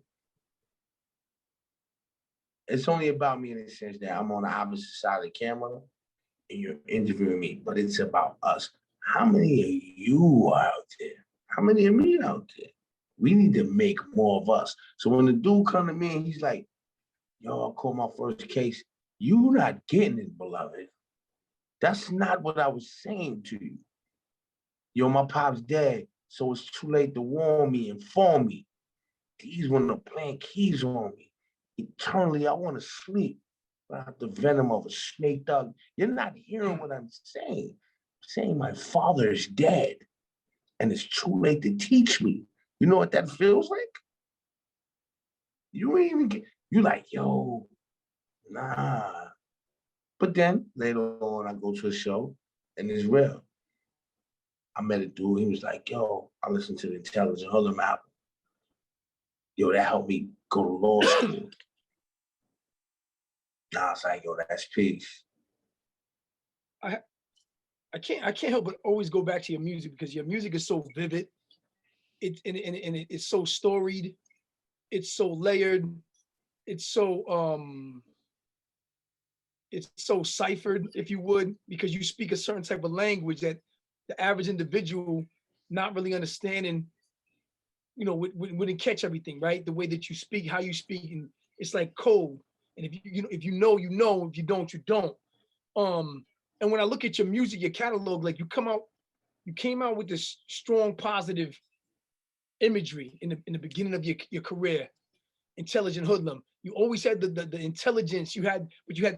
It's only about me in the sense that I'm on the opposite side of the camera and you're interviewing me, but it's about us. How many of you are out there? How many of me out there? We need to make more of us. So when the dude come to me and he's like, yo, I called my first case, you not getting it, beloved. That's not what I was saying to you. Yo, my pop's dead, so it's too late to warn me, inform me. These when the plant keys on me. Eternally, I want to sleep without the venom of a snake dog. You're not hearing what I'm saying. I'm saying my father is dead, and it's too late to teach me. You know what that feels like? You ain't even get, you like, yo, nah. But then later on, I go to a show, and it's real. I met a dude, he was like, yo, I listened to the Intelligent Hoodlum album. Yo, that helped me go to law school. Nah, it's like, yo, that's peace. I can't help but always go back to your music because your music is so vivid. It's so storied. It's so layered. It's so ciphered, if you would, because you speak a certain type of language that the average individual not really understanding, you know, wouldn't catch everything, right? The way that you speak, how you speak, and it's like code. And if you know, you know. If you don't, you don't. And when I look at your music, your catalog, like you came out with this strong, positive imagery in the beginning of your career. Intelligent hoodlum. You always had the intelligence. You had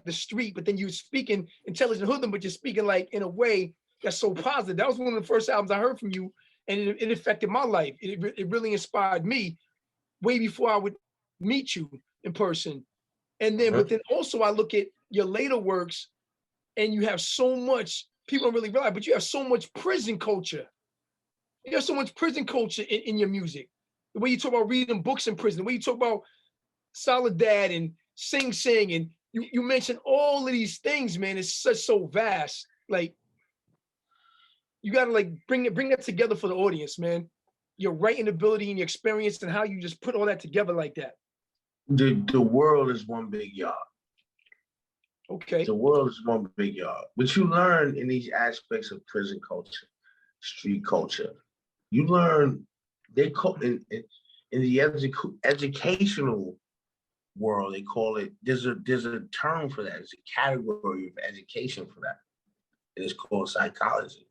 the street, but then you speaking intelligent hoodlum, but you're speaking like in a way that's so positive. That was one of the first albums I heard from you, and it affected my life. It really inspired me way before I would meet you in person. And then, but then also I look at your later works, and you have so much, people don't really realize, but you have so much prison culture. You have so much prison culture in your music. The way you talk about reading books in prison, the way you talk about Soledad and Sing Sing, and you mentioned all of these things, man. It's so vast. Like, you gotta like bring that together for the audience, man. Your writing ability and your experience and how you just put all that together like that. The world is one big yard. Okay. The world is one big yard. But you learn in these aspects of prison culture, street culture, you learn they call in the educational world, they call it, there's a term for that. There's a category of education for that. And it's called psychology.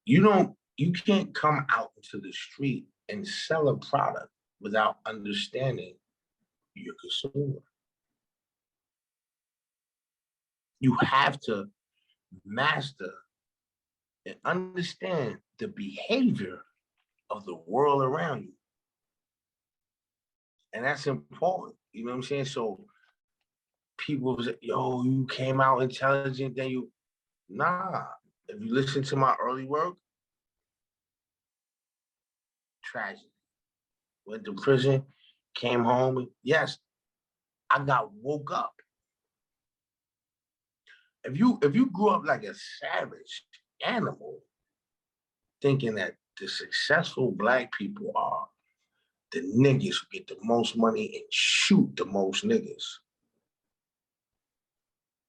You can't come out into the street and sell a product without understanding your consumer. You have to master and understand the behavior of the world around you. And that's important. You know what I'm saying? So people say, yo, you came out intelligent, then you, Nah. If you listen to my early work, tragedy. Went to prison, came home. Yes, I got woke up. If you grew up like a savage animal, thinking that the successful Black people are the niggas who get the most money and shoot the most niggas,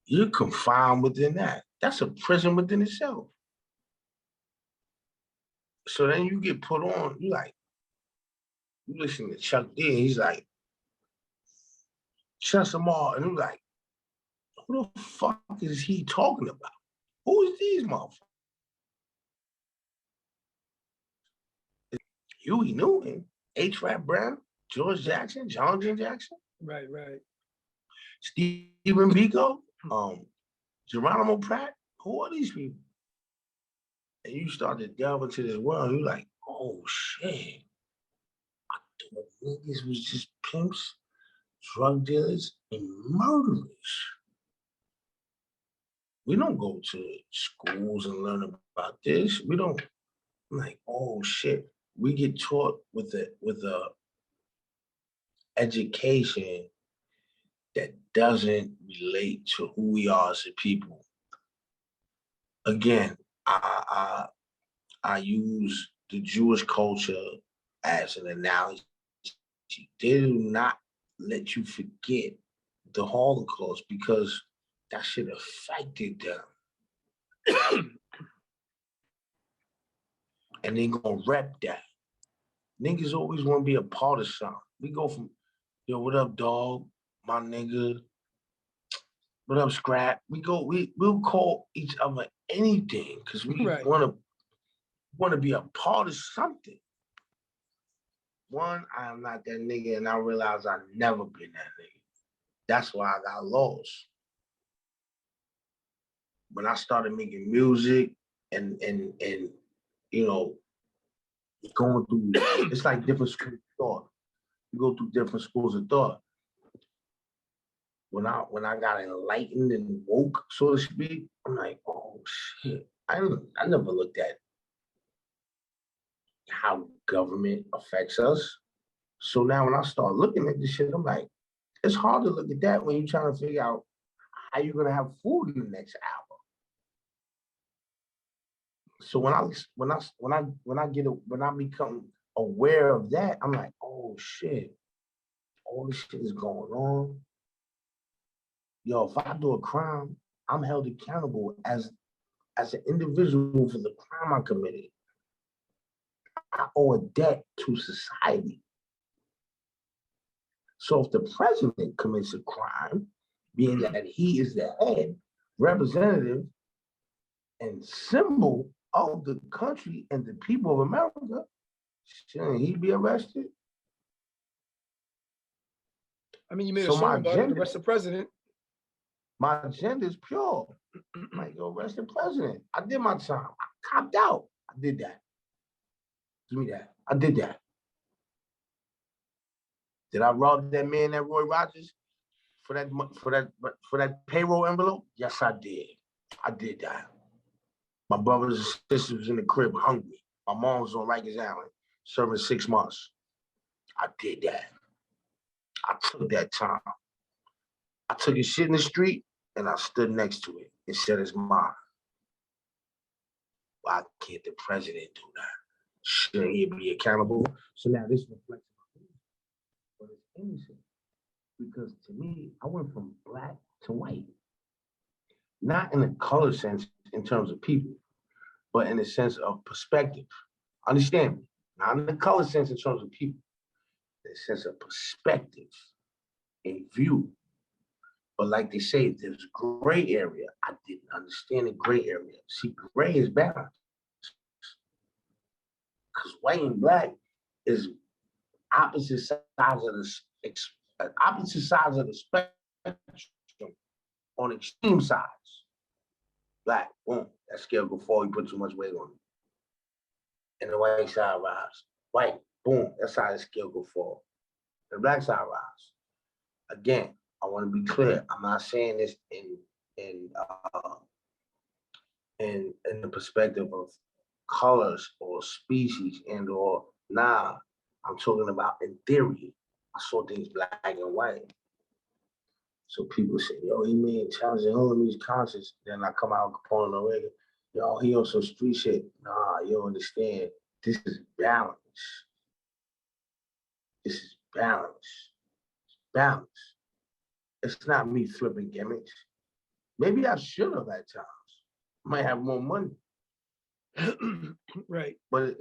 you're confined within that. That's a prison within itself. So then you get put on, you listen to Chuck D, and he's like, trust them all. And you're like, who the fuck is he talking about? Who is these motherfuckers? Huey Newton, H. Rap Brown, George Jackson, John G. Jackson, Right. Stephen Biko, Geronimo Pratt. Who are these people? And you start to delve into this world, and you're like, oh shit. I thought niggas was just pimps, drug dealers, and murderers. We don't go to schools and learn about this. We don't. I'm like, oh shit. We get taught with a education that doesn't relate to who we are as a people. Again, I use the Jewish culture as an analogy. They do not let you forget the Holocaust because that shit affected them. And they gonna rep that. Niggas always wanna be a part of something. We go from, yo, what up, dog? My nigga. What up, Scrap? We'll call each other anything because we Right. wanna be a part of something. One, I am not that nigga, and I realize I've never been that nigga. That's why I got lost. When I started making music and you know, going through, it's like different schools of thought. You go through different schools of thought. When I got enlightened and woke, so to speak, I'm like, oh shit. I never looked at how government affects us. So now when I start looking at this shit, I'm like, it's hard to look at that when you're trying to figure out how you're gonna have food in the next hour. So when I become aware of that, I'm like, oh shit, all this shit is going on. Yo, if I do a crime, I'm held accountable as an individual for the crime I committed. I owe a debt to society. So if the president commits a crime, being that he is the head, representative, and symbol of the country and the people of America, shouldn't he be arrested? I mean, you made So a song about it, arrest the president. My agenda is pure. Like, yo, arrest the president. I did my time. I copped out. I did that. Give me that. I did that. Did I rob that man, that Roy Rogers, for that payroll envelope? Yes, I did. I did that. My brothers and sisters in the crib hungry. My mom was on Rikers Island serving 6 months. I did that. I took that time. I took a shit in the street and I stood next to it and said it's mine. Why can't the president do that? Shouldn't he be accountable? So now this reflects on me, but it's innocent. Because to me, I went from Black to white. Not in a color sense in terms of people, but in the sense of perspective. Understand me? Not in the color sense in terms of people, in the sense of perspective and view. But like they say, there's gray area. I didn't understand the gray area. See, gray is balance. Because white and Black is opposite sides of the spectrum on extreme sides. Black, boom, that scale go fall, you put too much weight on it. And the white side rise. White, boom, that side of the scale go fall. The Black side rise. Again, I want to be clear. I'm not saying this in in the perspective of colors or species and or nah, I'm talking about in theory. I saw things black and white. So people say, yo, he made challenging enemies conscious. Then I come out Capone on regular. Yo, he on some street shit. Nah, you don't understand. This is balance. This is balance. Balance. It's not me flipping gimmicks. Maybe I should have at times. Might have more money. Right. But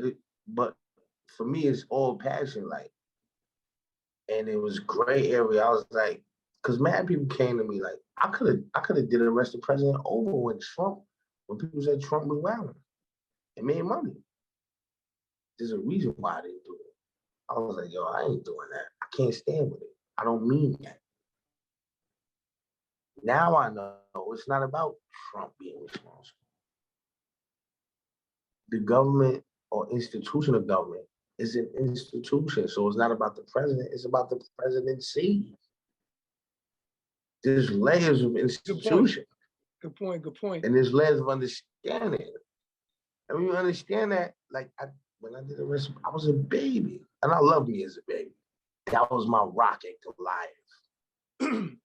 for me, it's all passion, like, and it was gray area. I was like, because mad people came to me like, I could have did arrest the president over when people said Trump was wilding and made money. There's a reason why I didn't do it. I was like, yo, I ain't doing that. I can't stand with it. I don't mean that. Now I know it's not about Trump being responsible. The government or institution of government is an institution. So it's not about the president, it's about the presidency. There's layers of institution. Good point. And there's layers of understanding. And when you understand that, like when I did the rest, I was a baby. And I loved me as a baby. That was my rock at Goliath.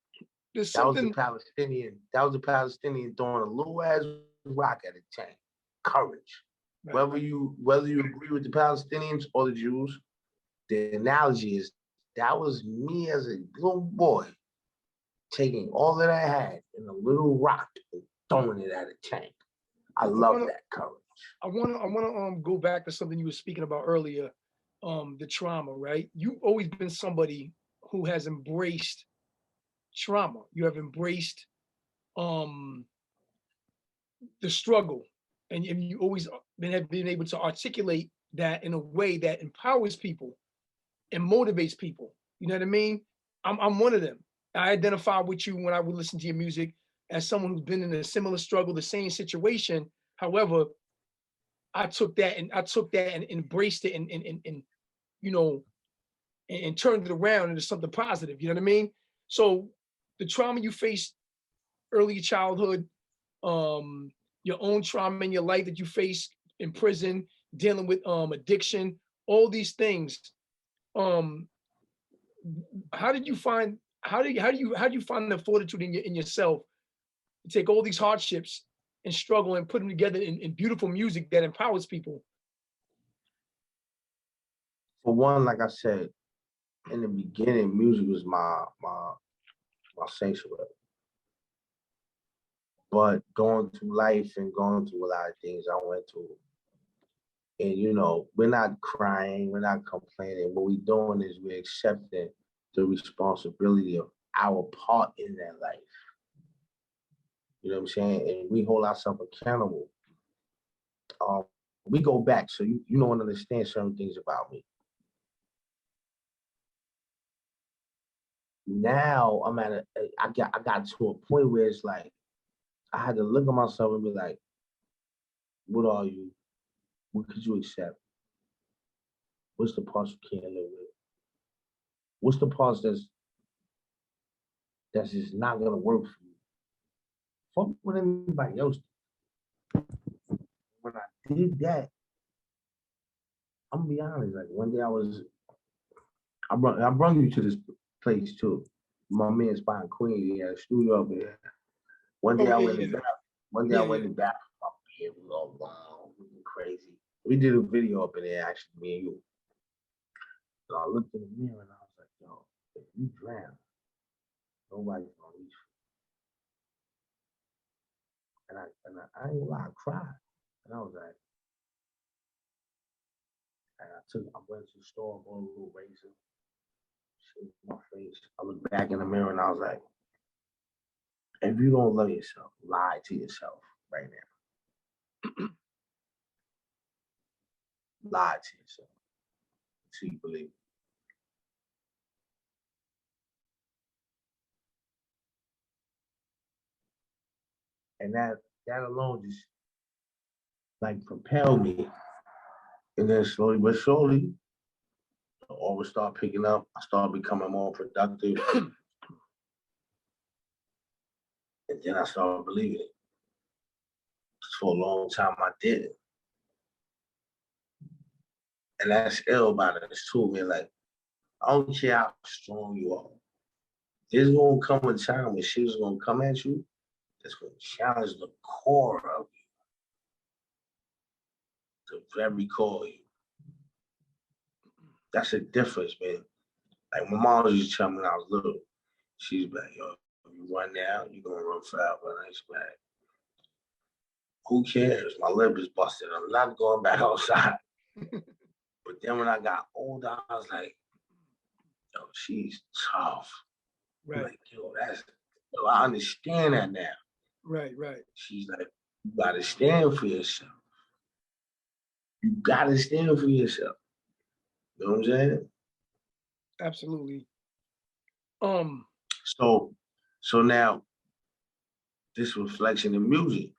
That was the Palestinian throwing a little ass rock at a tank. Courage. Right. Whether you agree with the Palestinians or the Jews, the analogy is that was me as a little boy taking all that I had in a little rock and throwing it at a tank. I love that courage. I wanna go back to something you were speaking about earlier, the trauma, right? You've always been somebody who has embraced trauma. You have embraced the struggle, and you always have been able to articulate that in a way that empowers people and motivates people. You know what I mean? I'm one of them. I identify with you when I would listen to your music as someone who's been in a similar struggle, the same situation. However, I took that and embraced it and you know, and turned it around into something positive. You know what I mean? So the trauma you faced early childhood, your own trauma in your life that you faced in prison, dealing with addiction, all these things. How did you find the fortitude in yourself to take all these hardships and struggle and put them together in beautiful music that empowers people? For one, like I said, in the beginning, music was my sanctuary. But going through life and going through a lot of things I went through, and you know, we're not crying, we're not complaining. What we're doing is we're accepting the responsibility of our part in that life. You know what I'm saying? And we hold ourselves accountable. We go back, so you don't understand certain things about me. Now I got to a point where it's like I had to look at myself and be like, what are you? What could you accept? What's the parts you can't live with? What's the parts that's just not gonna work for you? Fuck what anybody else did. When I did that, I'm gonna be honest, like one day I brought you to this place too. My man's spot in Queens, he had a studio up there. One day I went to the bathroom. One day I went to the bathroom. My beard was all long, crazy. We did a video up in there, actually, me and you. So I looked in the mirror and I was like, yo, if you drown, nobody's gonna reach you. And I ain't gonna lie, I cried. And I was like, and I went to the store, bought a little razor, shaved my face. I looked back in the mirror and I was like, if you don't love yourself, lie to yourself right now. Lie to yourself until you believe it. And that alone just like propelled me. And then slowly but surely, all would start picking up. I started becoming more productive. And then I started believing it. for a long time, I didn't. And that's ill about it too, man. Like, I don't care how strong you are. There's gonna come a time when shit's gonna come at you that's gonna challenge the core of you, the very core of you. That's a difference, man. Like my mom used to tell me when I was little, she's like, yo, if you run now, you're gonna run forever. And I was like, who cares? My lip is busted. I'm not going back outside. But then when I got older, I was like, yo, she's tough. Right. Like, yo, I understand that now. Right, right. She's like, you gotta stand for yourself. You gotta stand for yourself. You know what I'm saying? Absolutely. So now this reflection in music.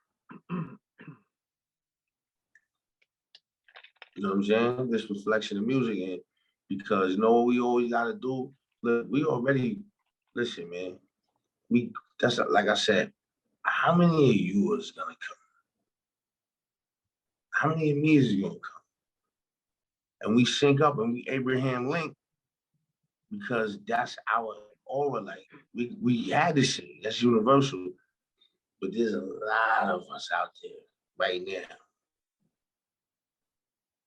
You know what I'm saying? This reflection in music, and because you know what we always gotta do? Look, we already listen, man. That's like I said, how many of you is gonna come? How many of me is gonna come? And we sync up and we Abraham Link because that's our aura. Like we had this shit. That's universal. But there's a lot of us out there right now.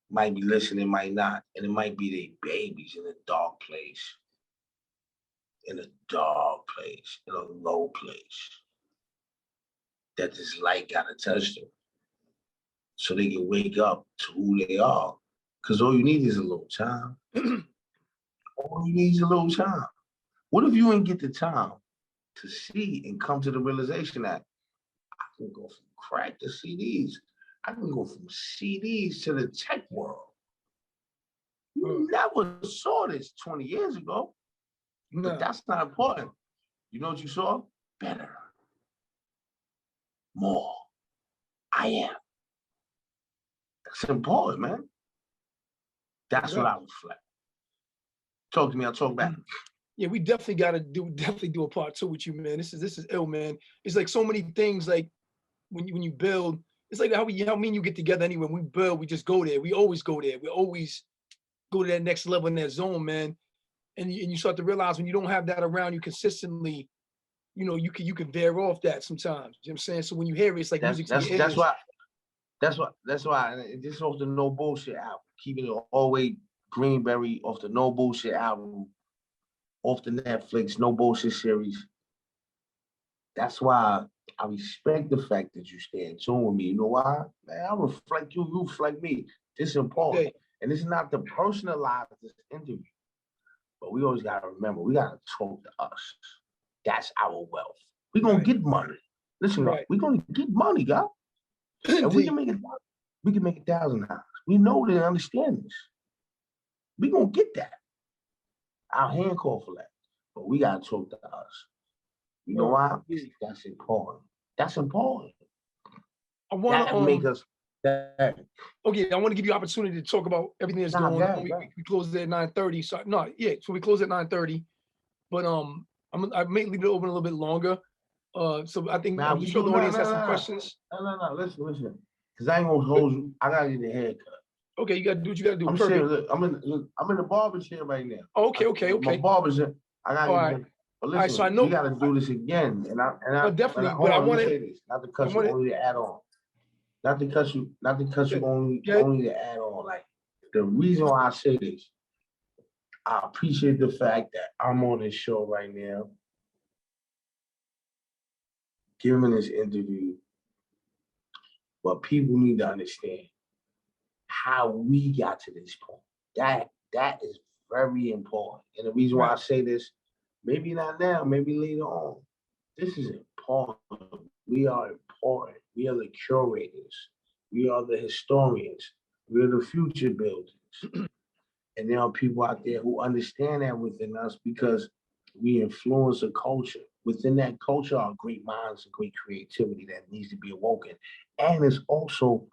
Might be listening, might not. And it might be their babies in a dark place. In a dark place, in a low place. That this light gotta touch them. So they can wake up to who they are. Because all you need is a little time. All you need is a little time. What if you ain't get the time to see and come to the realization that I can go from crack to CDs. I can go from CDs to the tech world. You never saw this 20 years ago. No. But that's not important. You know what you saw? Better. More. I am. That's important, man. That's what I reflect. Talk to me, I'll talk back. Yeah, we definitely gotta do a part 2 with you, man. This is ill, man. It's like so many things, like when you build, it's like how me and you get together anyway. When we build, we just go there. We always go there. We always go to that next level in that zone, man. And you start to realize when you don't have that around you consistently, you know, you can veer off that sometimes. You know what I'm saying? So when you hear it, it's like music to your ears. That's why, and this is off the No Bullshit album. Keeping it all the way Greenberry off the No Bullshit album, off the Netflix No Bullshit series. That's why I respect the fact that you stay in tune with me. You know why? Man, I reflect you, you reflect me. This is important. Okay. And it's not to personalize this interview. But we always gotta remember, we gotta talk to us. That's our wealth. We're gonna get money. Listen, we're gonna get money, guys. And we can make $1,000. We know they understand this. We're gonna get that. Our hand call for that. But we gotta talk to us. You know why? That's important. That's important. I want to make us. Okay, I want to give you opportunity to talk about everything that's going on. We close at 9:30. So so we close at 9:30. But I may leave it open a little bit longer. So I think I'm sure the audience has some questions. No. Listen. Because I ain't gonna hold you. I gotta get a haircut. Okay, you gotta do what you gotta do. I'm saying, look, I'm in the barber chair right now. Okay. My barber's in. I gotta. All right. But listen, all right, so I know we gotta do this again. And I definitely. But I want to say this, not to cut you, only to add on. Not to cut you, only to add on. Like the reason why I say this, I appreciate the fact that I'm on this show right now, giving this interview. But people need to understand how we got to this point. That is very important. And the reason why I say this, maybe not now, maybe later on. This is important. We are important. We are the curators. We are the historians. We are the future builders. And there are people out there who understand that within us because we influence a culture. Within that culture are great minds and great creativity that needs to be awoken. And there's also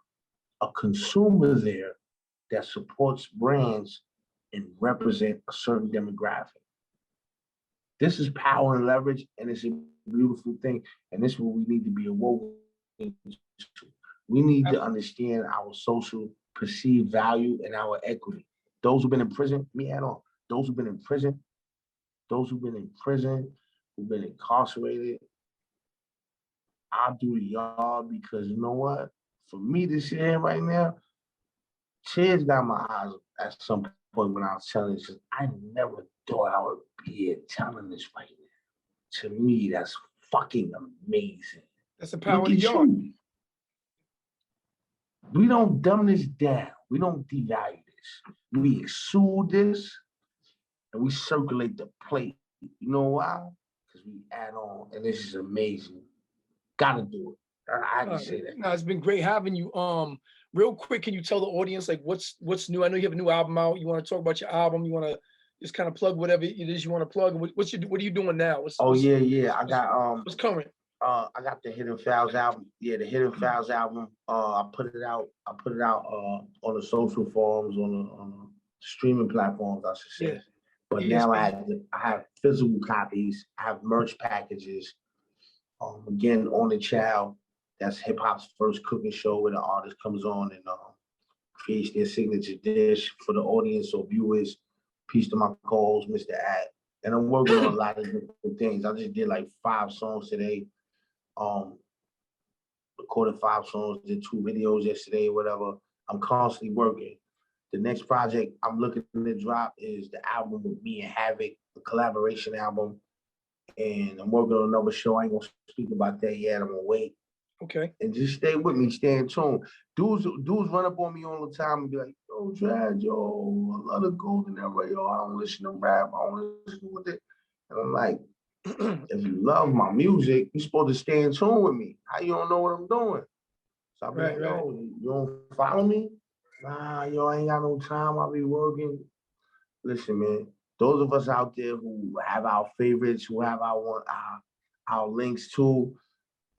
a consumer there that supports brands and represent a certain demographic. This is power and leverage, and it's a beautiful thing. And this is what we need to be awoken to. We need to understand our social perceived value and our equity. Those who've been in prison, me add on. Those who've been in prison, who've been incarcerated, I'll do the yard because you know what? For me to sit here right now, tears got my eyes at some point when I was telling this. I never thought I would be here telling this right now. To me, that's fucking amazing. That's the power Look of the at yard. you. We don't dumb this down. We don't devalue this. We exude this and we circulate the plate. You know why? Because we add on, and this is amazing. Gotta do it. I have to say that. No, it's been great having you. Real quick, can you tell the audience like what's new? I know you have a new album out. You want to talk about your album? You want to just kind of plug whatever it is you want to plug? What are you doing now? Yeah. I got what's current? I got the Hidden Files album. Yeah, the Hidden Files album. I put it out on the social forums, on the streaming platforms, I should say. Yeah. But Yes, now I have physical copies. I have merch packages. Again, On the Child. That's hip hop's first cooking show where the artist comes on and creates their signature dish for the audience or viewers. Peace to my co-host, Mr. Ad. And I'm working on a lot of different things. I just did like 5 songs today. Recorded 5 songs, did 2 videos yesterday, whatever. I'm constantly working. The next project I'm looking to drop is the album with me and Havoc, the collaboration album. And I'm working on another show. I ain't gonna speak about that yet. I'm gonna wait. Okay. And just stay with me, stay in tune. Dudes run up on me all the time and be like, yo, Trad, yo, I love the golden era, yo, I don't listen to rap, I don't listen with it. And I'm like, if you love my music, you're supposed to stay in tune with me. How you don't know what I'm doing? So I'll be like, yo, you don't follow me? Nah, yo, I ain't got no time, I'll be working. Listen, man, those of us out there who have our favorites, who have our links to,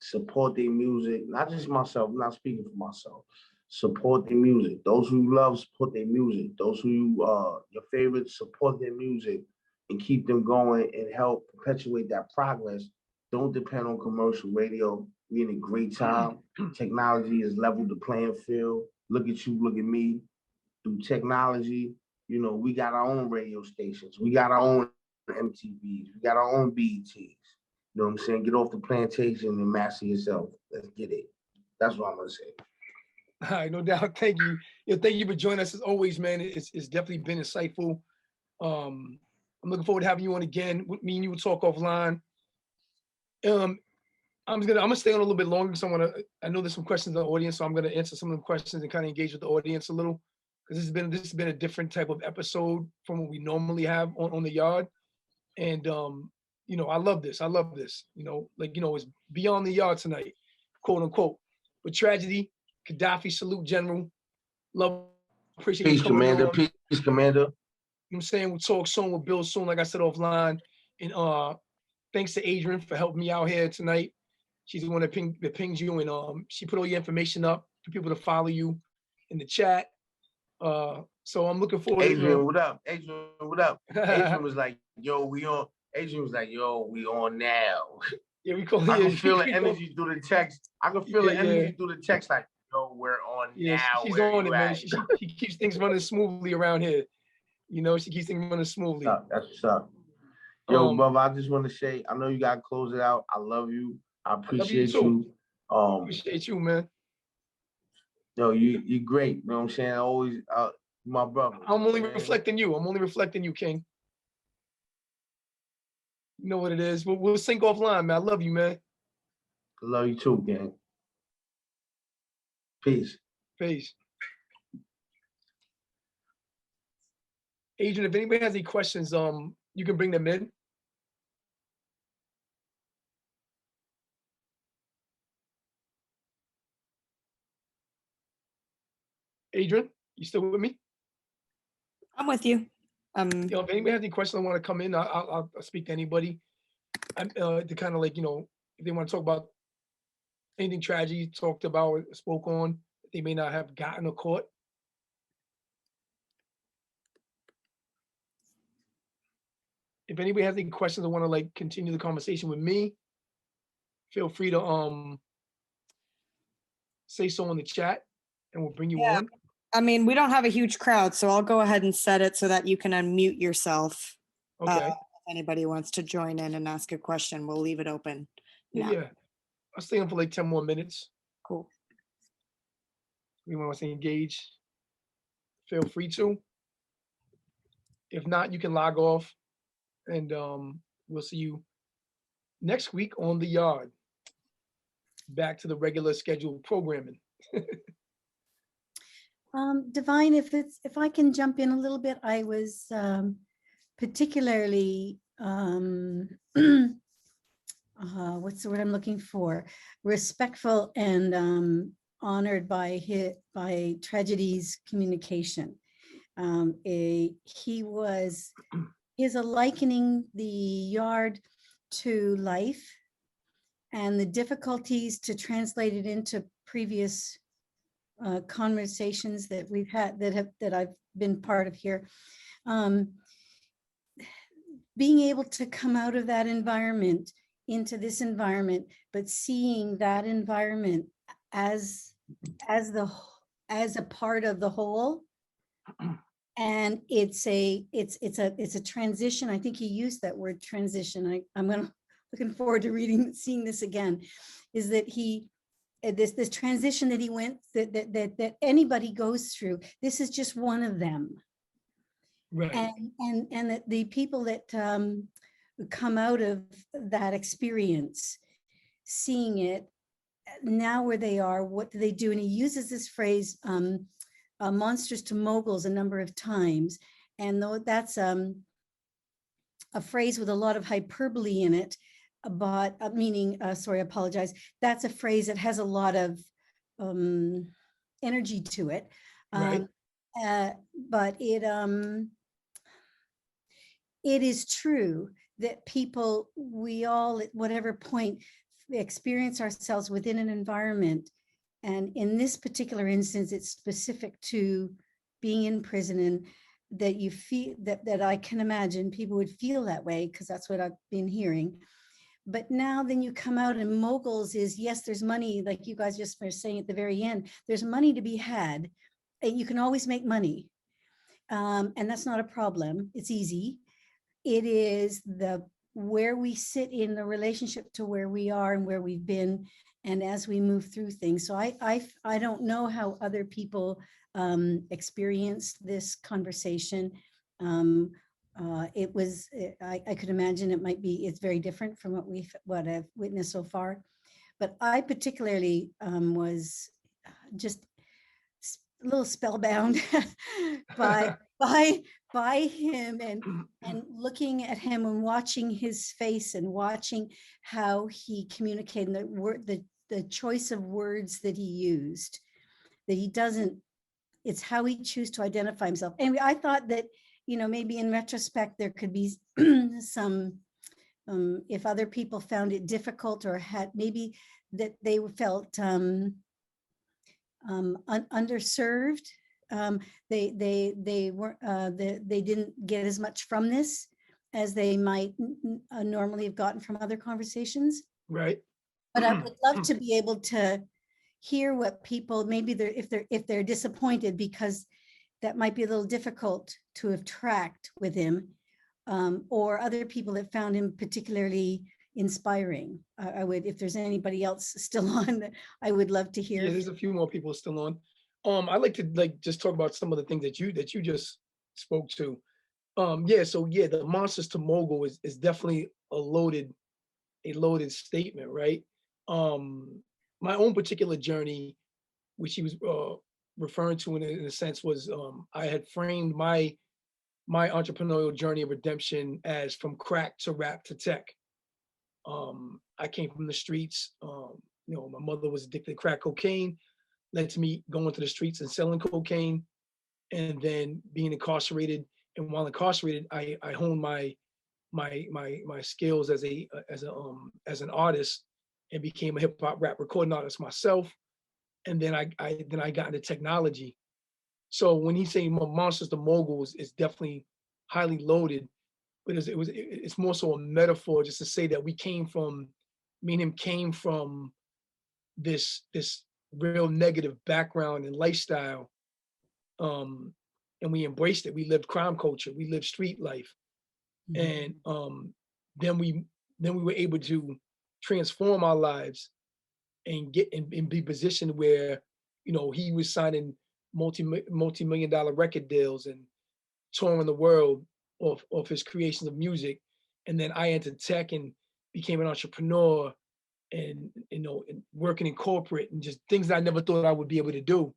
support their music, not just myself, I'm not speaking for myself. Support their music. Those who love, support their music. Those who your favorites, support their music and keep them going and help perpetuate that progress. Don't depend on commercial radio. We're in a great time. Technology has leveled the playing field. Look at you, look at me. Through technology, you know, we got our own radio stations. We got our own MTVs. We got our own BETs. You know what I'm saying? Get off the plantation and master yourself. Let's get it. That's what I'm gonna say. All right, no doubt. Thank you. Thank you for joining us as always, man. It's definitely been insightful. I'm looking forward to having you on again. Me and you will talk offline. I'm gonna stay on a little bit longer because I know there's some questions in the audience, so I'm gonna answer some of the questions and kind of engage with the audience a little because this has been a different type of episode from what we normally have on the yard. And you know, I love this. You know, it's beyond the yard tonight, quote unquote. But Tragedy, Khadafi, salute, General. Love, appreciate you coming Commander. on. Peace, Commander. You know what I'm saying? We'll talk soon. We'll build soon, like I said offline. And thanks to Adrian for helping me out here tonight. She's the one that pings you, and she put all your information up for people to follow you in the chat. So I'm looking forward Adrian, what up? Adrian, what up? Adrian was like, yo, we on. Adrian was like, yo, we on now. Yeah, we call I can feel the energy through the text. I can feel the energy through the text, like, yo, we're on now. She's on it, man. She keeps things running smoothly around here. You know, she keeps things running smoothly. That's what's up. Yo, brother, I just want to say, I know you gotta close it out. I love you. I appreciate you. Appreciate you, man. Yo, you great. You know what I'm saying? Always my brother. I'm only reflecting you, King. You know what it is. We'll sync offline, man. I love you, man. I love you too, gang. Peace. Adrian, if anybody has any questions, you can bring them in. Adrian, you still with me? I'm with you. If anybody has any questions, I want to come in. I'll speak to anybody. To kind of like, you know, if they want to talk about anything Tragedy talked about, spoke on, they may not have gotten or caught. If anybody has any questions or want to like continue the conversation with me, feel free to say so in the chat and we'll bring you Yeah. on. I mean, we don't have a huge crowd, so I'll go ahead and set it so that you can unmute yourself. Okay. If anybody wants to join in and ask a question, we'll leave it open. Yeah, now. yeah. I'll stay on for like 10 more minutes. Cool. Anyone wants to engage, feel free to. If not, you can log off and we'll see you next week on the yard. Back to the regular scheduled programming. Divine, if I can jump in a little bit, I was particularly what's the word I'm looking for? Respectful and honored by Tragedy's communication. He is likening the yard to life and the difficulties to translate it into previous conversations that we've had that I've been part of here. Being able to come out of that environment into this environment, but seeing that environment as a part of the whole. And it's a transition. I think he used that word transition. I'm looking forward to seeing this again, is that this transition that he went, that anybody goes through, this is just one of them. Right. And that the people that come out of that experience, seeing it now where they are, what do they do? And he uses this phrase, monsters to moguls, a number of times. And though that's a phrase with a lot of hyperbole in it, but meaning, sorry, I apologize. That's a phrase that has a lot of energy to it. Right. But it is true that people, we all at whatever point experience ourselves within an environment. And in this particular instance, it's specific to being in prison, and that you feel that I can imagine people would feel that way, because that's what I've been hearing. But now then you come out, and moguls is, yes, there's money, like you guys just were saying at the very end, there's money to be had, and you can always make money. And that's not a problem. It's easy. It is where we sit in the relationship to where we are and where we've been, and as we move through things. So I don't know how other people experienced this conversation. It was, I could imagine it's very different from what I've witnessed so far. But I particularly was just a little spellbound by him, and looking at him and watching his face and watching how he communicated, the choice of words that he used, that he doesn't, it's how he chooses to identify himself. And I thought that, maybe in retrospect, there could be some, if other people found it difficult, or had maybe that they felt underserved. They didn't get as much from this as they might normally have gotten from other conversations. Right. But I would love to be able to hear what people, maybe if they're disappointed, because that might be a little difficult to have tracked with him, or other people that found him particularly inspiring. I would, if there's anybody else still on, I would love to hear. Yeah, there's a few more people still on. I'd like to just talk about some of the things that you just spoke to. The monsters to mogul is definitely a loaded statement, right? My own particular journey, which he was referring to in a sense, was I had framed my entrepreneurial journey of redemption as from crack to rap to tech. I came from the streets. My mother was addicted to crack cocaine, led to me going to the streets and selling cocaine, and then being incarcerated. And while incarcerated, I honed my skills as an artist, and became a hip hop rap recording artist myself. And then I got into technology. So when he's saying monsters to moguls, it's definitely highly loaded, but it's more so a metaphor, just to say that me and him came from this real negative background and lifestyle. And we embraced it. We lived crime culture. We lived street life. And then we were able to transform our lives and get and be positioned where, you know, he was signing multi-million dollar record deals and touring the world of his creations of music. And then I entered tech and became an entrepreneur, and, you know, and working in corporate and just things that I never thought I would be able to do.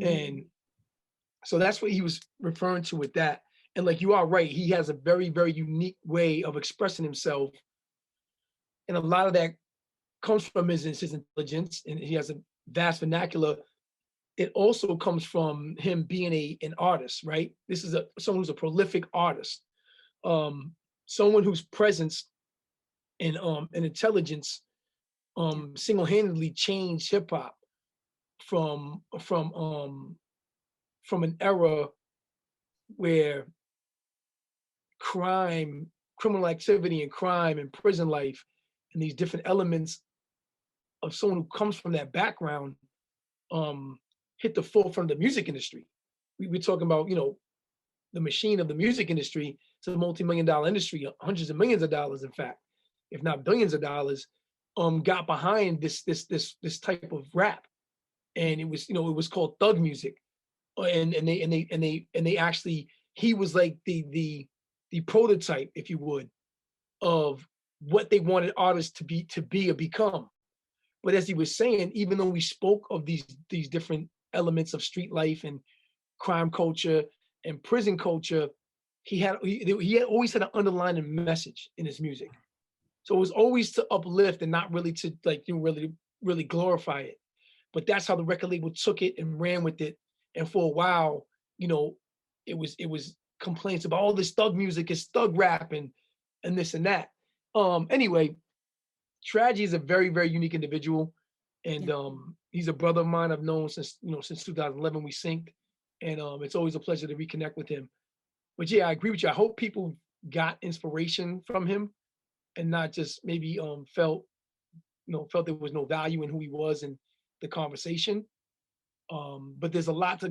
And so that's what he was referring to with that. And like, you are right, he has a very, very unique way of expressing himself. And a lot of that comes from his intelligence, and he has a vast vernacular. It also comes from him being an artist, right? This is someone who's a prolific artist, someone whose presence and intelligence single-handedly changed hip hop from an era where criminal activity and crime and prison life and these different elements of someone who comes from that background hit the forefront of the music industry. We're talking about, you know, the machine of the music industry. It's a multi-million dollar industry, hundreds of millions of dollars, in fact, if not billions of dollars, got behind this type of rap. And it was, you know, it was called thug music. And they actually, he was like the prototype, if you would, of what they wanted artists to be or become. But as he was saying, even though we spoke of these different elements of street life and crime culture and prison culture, he had always had an underlying message in his music. So it was always to uplift and not really to, like, you know, really glorify it. But that's how the record label took it and ran with it. And for a while, you know, it was complaints about all this thug music, is thug rap and this and that. Anyway, Tragedy is a very, very unique individual. And he's a brother of mine I've known since 2011. We synced. And it's always a pleasure to reconnect with him. But yeah, I agree with you. I hope people got inspiration from him and not just maybe felt there was no value in who he was in the conversation. But there's a lot to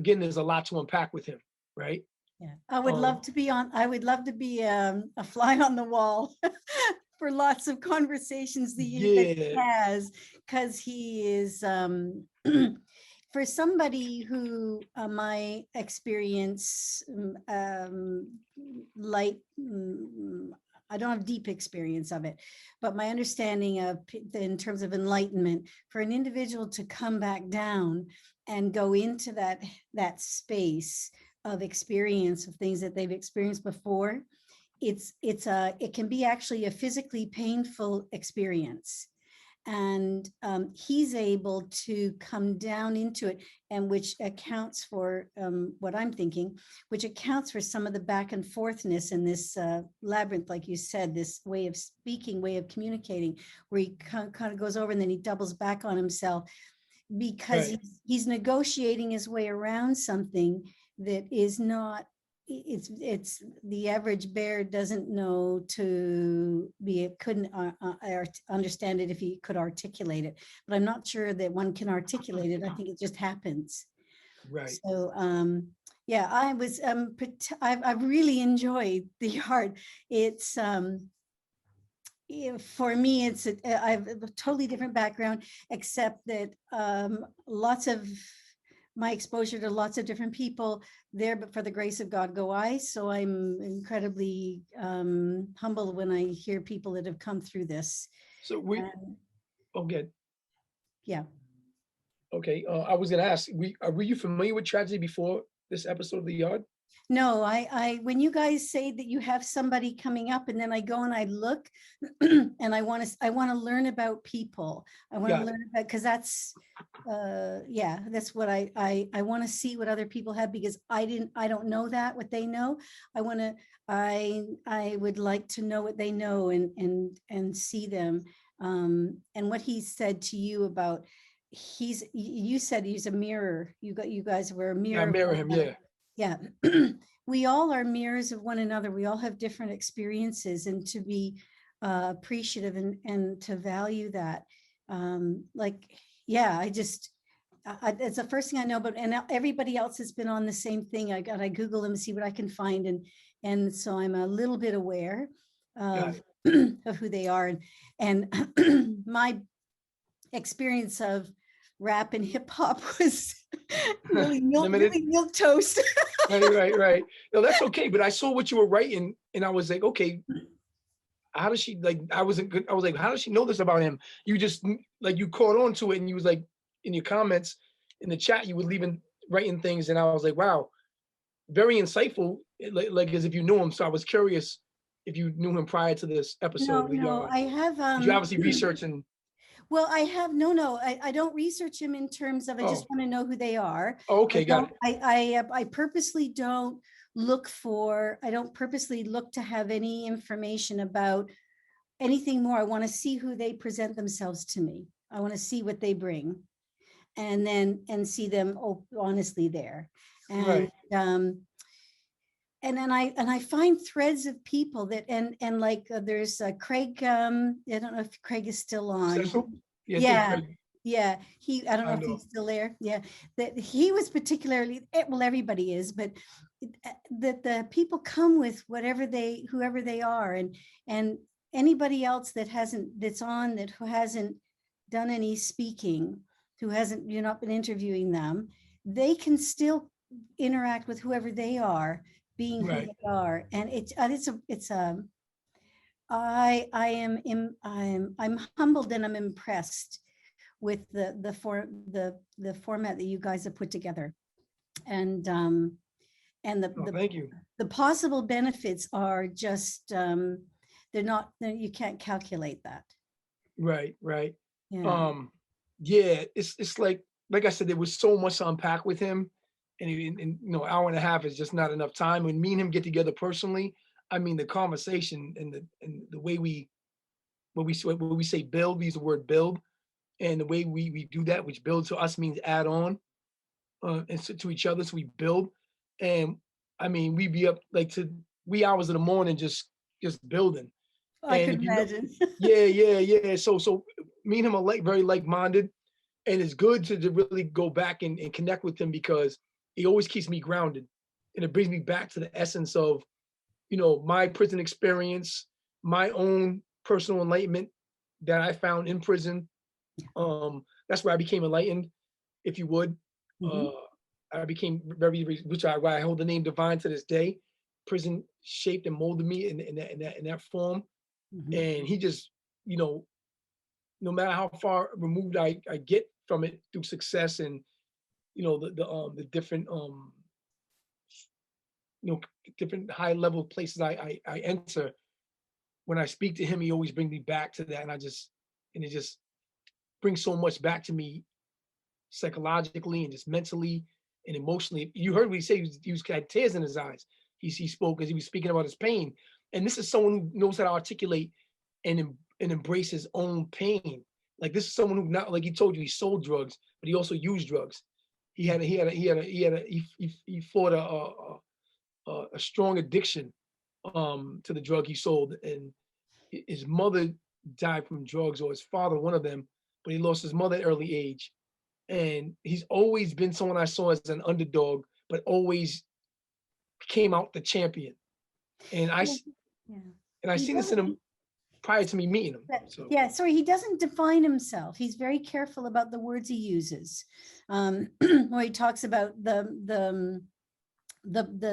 unpack with him, right? Yeah, I would love to be a fly on the wall for lots of conversations that he has, because he is for somebody who my experience I don't have deep experience of it, but my understanding of in terms of enlightenment, for an individual to come back down and go into that space of experience of things that they've experienced before, it can be actually a physically painful experience. And he's able to come down into it, and which accounts for what I'm thinking, which accounts for some of the back and forthness in this labyrinth, like you said, this way of speaking, way of communicating, where he kind of goes over and then he doubles back on himself, because he's negotiating his way around something that is not, it's the average bear doesn't know couldn't understand it if he could articulate it, but I'm not sure that one can articulate it. I think it just happens. Right. So yeah, I've really enjoyed the art. It's for me, I have a totally different background, except that lots of my exposure to lots of different people there, but for the grace of God go I. So I'm incredibly humbled when I hear people that have come through this. So good. Yeah. Okay, I was gonna ask, were you familiar with Tragedy before this episode of The Yard? No, I when you guys say that you have somebody coming up, and then I go and I look and I want to learn about people. I want to learn about, because that's that's what I want to see what other people have, because I don't know what they know. I would like to know what they know and see them. And what he said to you about, you said he's a mirror. You guys were a mirror. Yeah, I mirror him, yeah. Yeah, we all are mirrors of one another. We all have different experiences, and to be appreciative and to value that. it's the first thing I know, but and everybody else has been on the same thing. I Google them, see what I can find, and so I'm a little bit aware of of who they are, and my experience of rap and hip hop was really milk toast. Right. No, that's okay. But I saw what you were writing, and I was like, okay, how does she like? I was like, how does she know this about him? You just like you caught on to it, and you was like, in your comments in the chat, you were writing things, and I was like, wow, very insightful, like as if you knew him. So I was curious if you knew him prior to this episode. No, I have. You obviously researching. Well, I have no. I don't research him in terms of I just want to know who they are. Oh, okay, got it. I purposely don't look for. I don't purposely look to have any information about anything more. I want to see who they present themselves to me. I want to see what they bring, and see them honestly there. And Right. And then I find threads of people that and like there's Craig. I don't know if Craig is still on. Cecil? Yeah. I don't know if he's still there. Yeah, that he was particularly, well, everybody is, but that the people come with whoever they are, and anybody else that who hasn't done any speaking, you're not been interviewing them, they can still interact with whoever they are, being who they are, and I'm humbled and I'm impressed with the format that you guys have put together, and Thank you. the possible benefits are just you can't calculate that. Right. Yeah. It's like I said, there was so much to unpack with him, and hour and a half is just not enough time. When me and him get together personally, I mean, the conversation and the way when we say build, we use the word build, and the way we do that, which build to us means add on, and so to each other, so we build. And I mean, we be up like to wee hours in the morning just building. I could imagine. Yeah. So me and him are very like-minded, and it's good to really go back and connect with him, because he always keeps me grounded, and it brings me back to the essence of, my prison experience, my own personal enlightenment that I found in prison. That's where I became enlightened, if you would. I became why I hold the name Divine to this day. Prison shaped and molded me in that form. And he just, no matter how far removed I get from it through success and, the different, different high level places I enter, when I speak to him, he always brings me back to that. And it just brings so much back to me psychologically and just mentally and emotionally. You heard what he said, he had tears in his eyes. He spoke as he was speaking about his pain. And this is someone who knows how to articulate and embrace his own pain. Like, this is someone who, not like he told you, he sold drugs, but he also used drugs. He fought a strong addiction to the drug he sold, and his mother died from drugs, or his father, one of them, but he lost his mother at an early age. And he's always been someone I saw as an underdog, but always came out the champion. And I seen this in him prior to me meeting him. So. Yeah, sorry, he doesn't define himself. He's very careful about the words he uses. Where he talks about the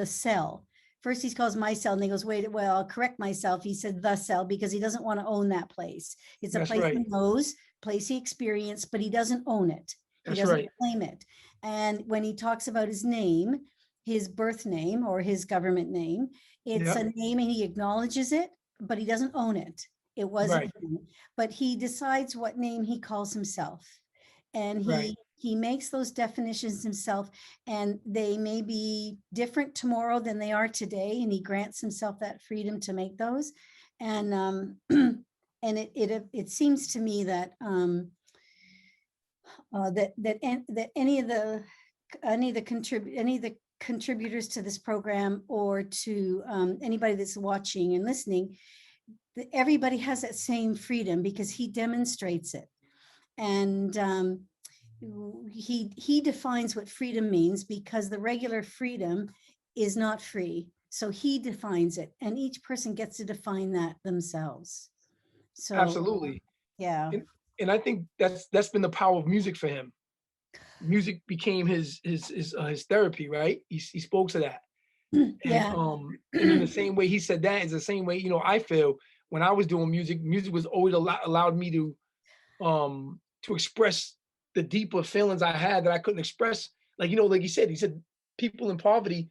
cell. First he calls my cell, and he goes, wait, well, I'll correct myself. He said the cell because he doesn't want to own that place. It's a place he knows, place he experienced, but he doesn't own it. He doesn't claim it. And when he talks about his name, his birth name or his government name, it's a name and he acknowledges it, but he doesn't own it. It wasn't him, but he decides what name he calls himself. And he makes those definitions himself, and they may be different tomorrow than they are today. And he grants himself that freedom to make those. And it seems to me that that any of the contributors to this program, or to anybody that's watching and listening, everybody has that same freedom because he demonstrates it. And he defines what freedom means, because the regular freedom is not free. So he defines it, and each person gets to define that themselves. So Absolutely. yeah. And I think that's been the power of music for him. Music became his therapy, right? He spoke to that. Yeah. And in the same way he said that is the same way, I feel when I was doing music was always allowed me to express the deeper feelings I had that I couldn't express. Like, like he said people in poverty,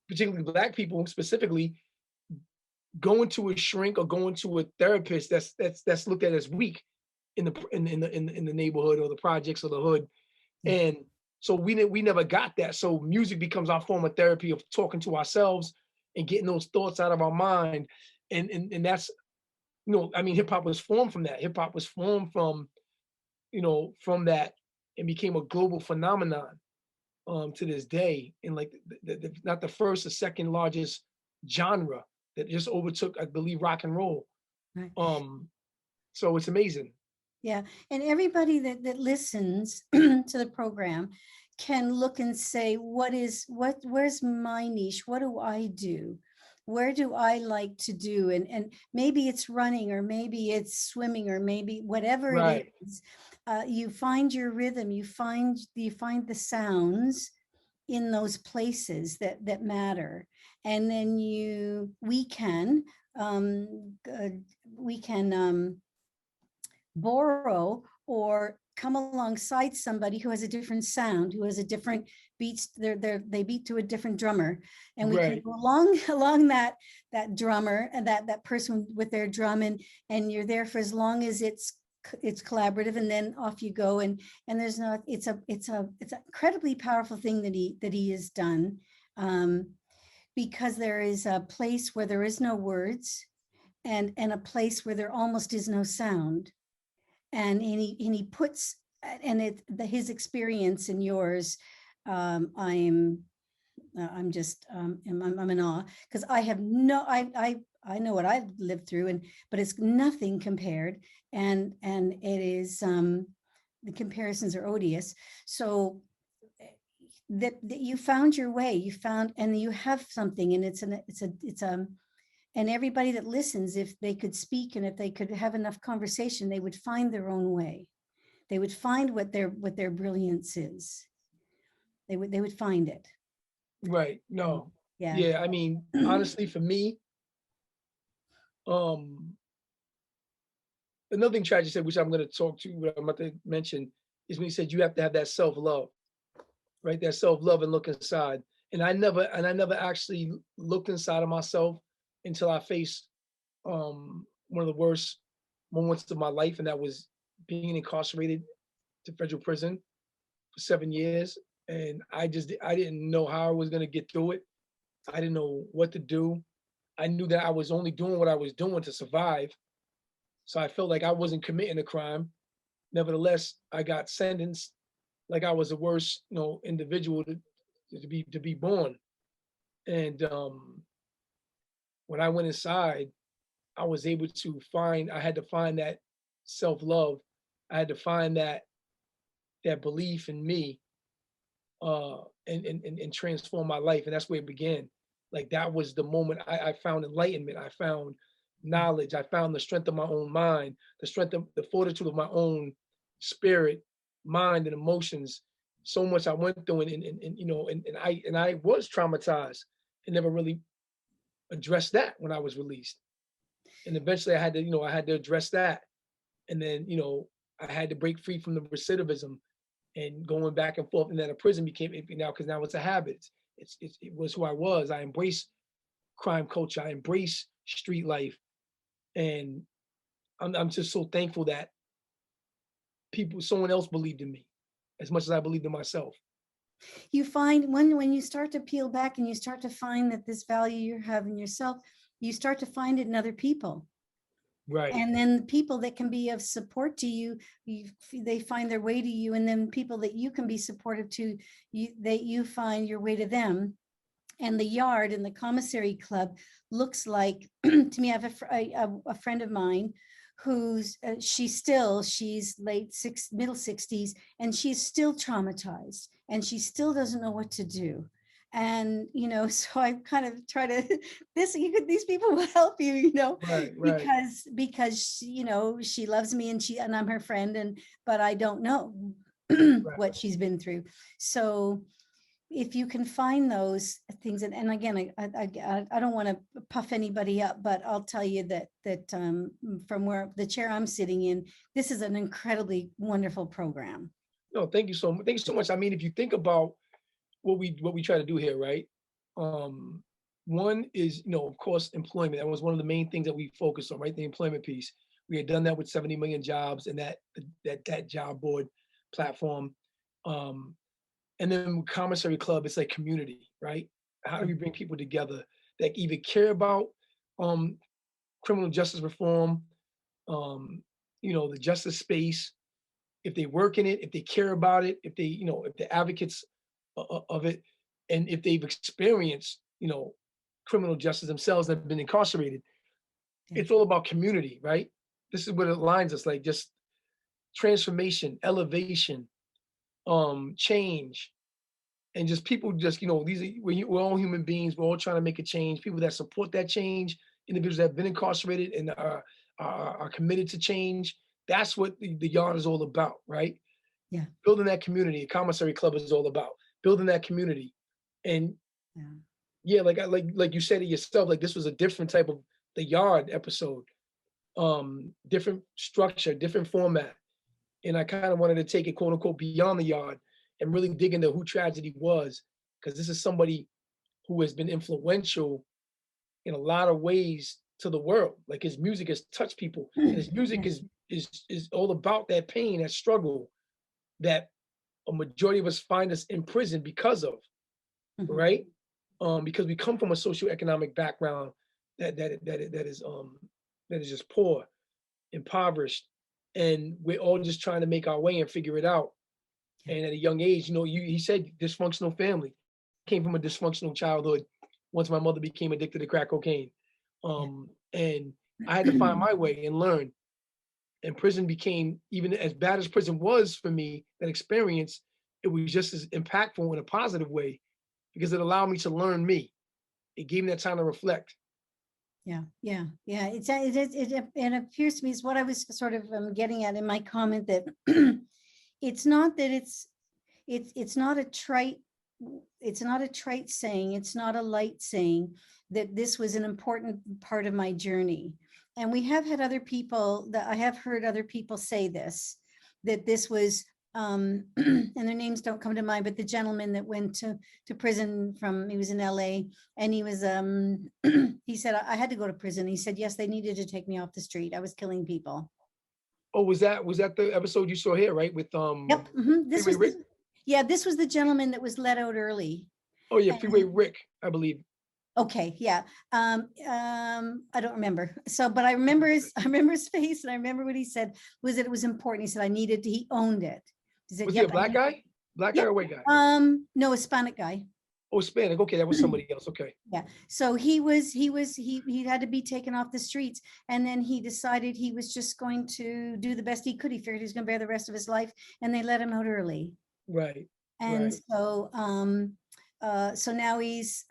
particularly Black people specifically, going to a shrink or going to a therapist that's looked at as weak in the neighborhood or the projects or the hood. And so we never got that. So music becomes our form of therapy of talking to ourselves and getting those thoughts out of our mind. And that's, I mean, hip hop was formed from that. Hip hop was formed from that, and became a global phenomenon to this day. And like not the first or second largest genre that just overtook, I believe, rock and roll. Right. So it's amazing. Yeah, and everybody that listens to the program can look and say, where's my niche? What do I do? Where do I like to do? And maybe it's running, or maybe it's swimming, or maybe whatever Right. it is. You find your rhythm, you find the sounds in those places that matter. And then we can borrow or come alongside somebody who has a different sound, who has a different beats. They beat to a different drummer, and we can go along that drummer and that person with their drum, and you're there for as long as it's collaborative, and then off you go. And there's not, it's an incredibly powerful thing that he has done, because there is a place where there is no words, and a place where there almost is no sound. And he puts, and his experience and yours, I'm just I'm in awe, because I have I know what I've lived through, but it's nothing compared, and it is the comparisons are odious. So that you found your way, and you have something, and it's and everybody that listens, if they could speak and if they could have enough conversation, they would find their own way. They would find what their brilliance is. They would find it. Right. No. Yeah. Yeah. I mean, honestly, for me, another thing Tragic said, which I'm going to talk to, what I'm about to mention, is when he said you have to have that self-love, right? That self-love, and look inside. And I never actually looked inside of myself until I faced one of the worst moments of my life, and that was being incarcerated to federal prison for 7 years. And I didn't know how I was going to get through it. I didn't know what to do. I knew that I was only doing what I was doing to survive. So I felt like I wasn't committing a crime. Nevertheless, I got sentenced like I was the worst, individual to be born. And when I went inside, I was able to I had to find that self-love. I had to find that belief in me, and transform my life. And that's where it began. Like, that was the moment I found enlightenment. I found knowledge. I found the strength of my own mind, the fortitude of my own spirit, mind, and emotions. So much I went through, and I was traumatized, and never really addressed that when I was released. And eventually I had to address that. And then, I had to break free from the recidivism and going back and forth. And then a prison because now it's a habit. It was who I was. I embraced crime culture. I embraced street life. And I'm just so thankful that someone else believed in me as much as I believed in myself. You find when you start to peel back and you start to find that this value you have in yourself, you start to find it in other people. Right. And then people that can be of support to you, they find their way to you. And then people that you can be supportive to, you find your way to them. And the yard and the Commissary Club looks like, to me, I have a friend of mine who's she's middle 60s, and she's still traumatized, and she still doesn't know what to do. And so I kind of try to these people will help you, Right. because she loves me, and I'm her friend, but I don't know what she's been through. So if you can find those things, and again, I don't want to puff anybody up, but I'll tell you that from where the chair I'm sitting in, this is an incredibly wonderful program. No, thank you so much. Thank you so much. I mean, if you think about what we try to do here, right? One is, of course, employment. That was one of the main things that we focused on, right? The employment piece. We had done that with 70 million jobs and that job board platform. And then with Commissary Club, it's like community, right? How do we bring people together that either care about criminal justice reform, the justice space, if they work in it, if they care about it, if they, if they're advocates of it, and if they've experienced, criminal justice themselves that have been incarcerated. It's all about community, right? This is what aligns us, like just transformation, elevation, change, and just people just, we're all human beings. We're all trying to make a change. People that support that change, individuals that have been incarcerated and are committed to change. That's what the yard is all about, right? Yeah. Building that community. Commissary Club is all about building that community. And like you said it yourself, like this was a different type of the yard episode, different structure, different format. And I kind of wanted to take it, quote unquote, beyond the yard and really dig into who Tragedy was, because this is somebody who has been influential in a lot of ways to the world. Like his music has touched people, and his music is all about that pain, that struggle that a majority of us find us in prison because of, right? Because we come from a socioeconomic background that is just poor, impoverished, and we're all just trying to make our way and figure it out. And at a young age, he said dysfunctional family. Came from a dysfunctional childhood once my mother became addicted to crack cocaine. And I had to find my way and learn. And prison became, even as bad as prison was for me, that experience, it was just as impactful in a positive way because it allowed me to learn me. It gave me that time to reflect. Yeah. It appears to me is what I was sort of getting at in my comment, that it's not that it's not a trite saying, it's not a light saying that this was an important part of my journey. And we have had other people I have heard other people say that this was, and their names don't come to mind, but the gentleman that went to prison he was in LA, and he was, he said, I had to go to prison. He said, yes, they needed to take me off the street. I was killing people. Oh, was that the episode you saw here, right? With Yep. This was the gentleman that was let out early. Oh yeah, Freeway Rick, I believe. Okay, yeah. I don't remember. So, but I remember his face, and I remember what he said was that it was important. He said he owned it. He said, was he a black guy? Black guy or white guy? No, Hispanic guy. Oh, Hispanic. Okay, that was somebody else. Okay. Yeah. So he had to be taken off the streets, and then he decided he was just going to do the best he could. He figured he was going to bear the rest of his life, and they let him out early. Right. And so, so now this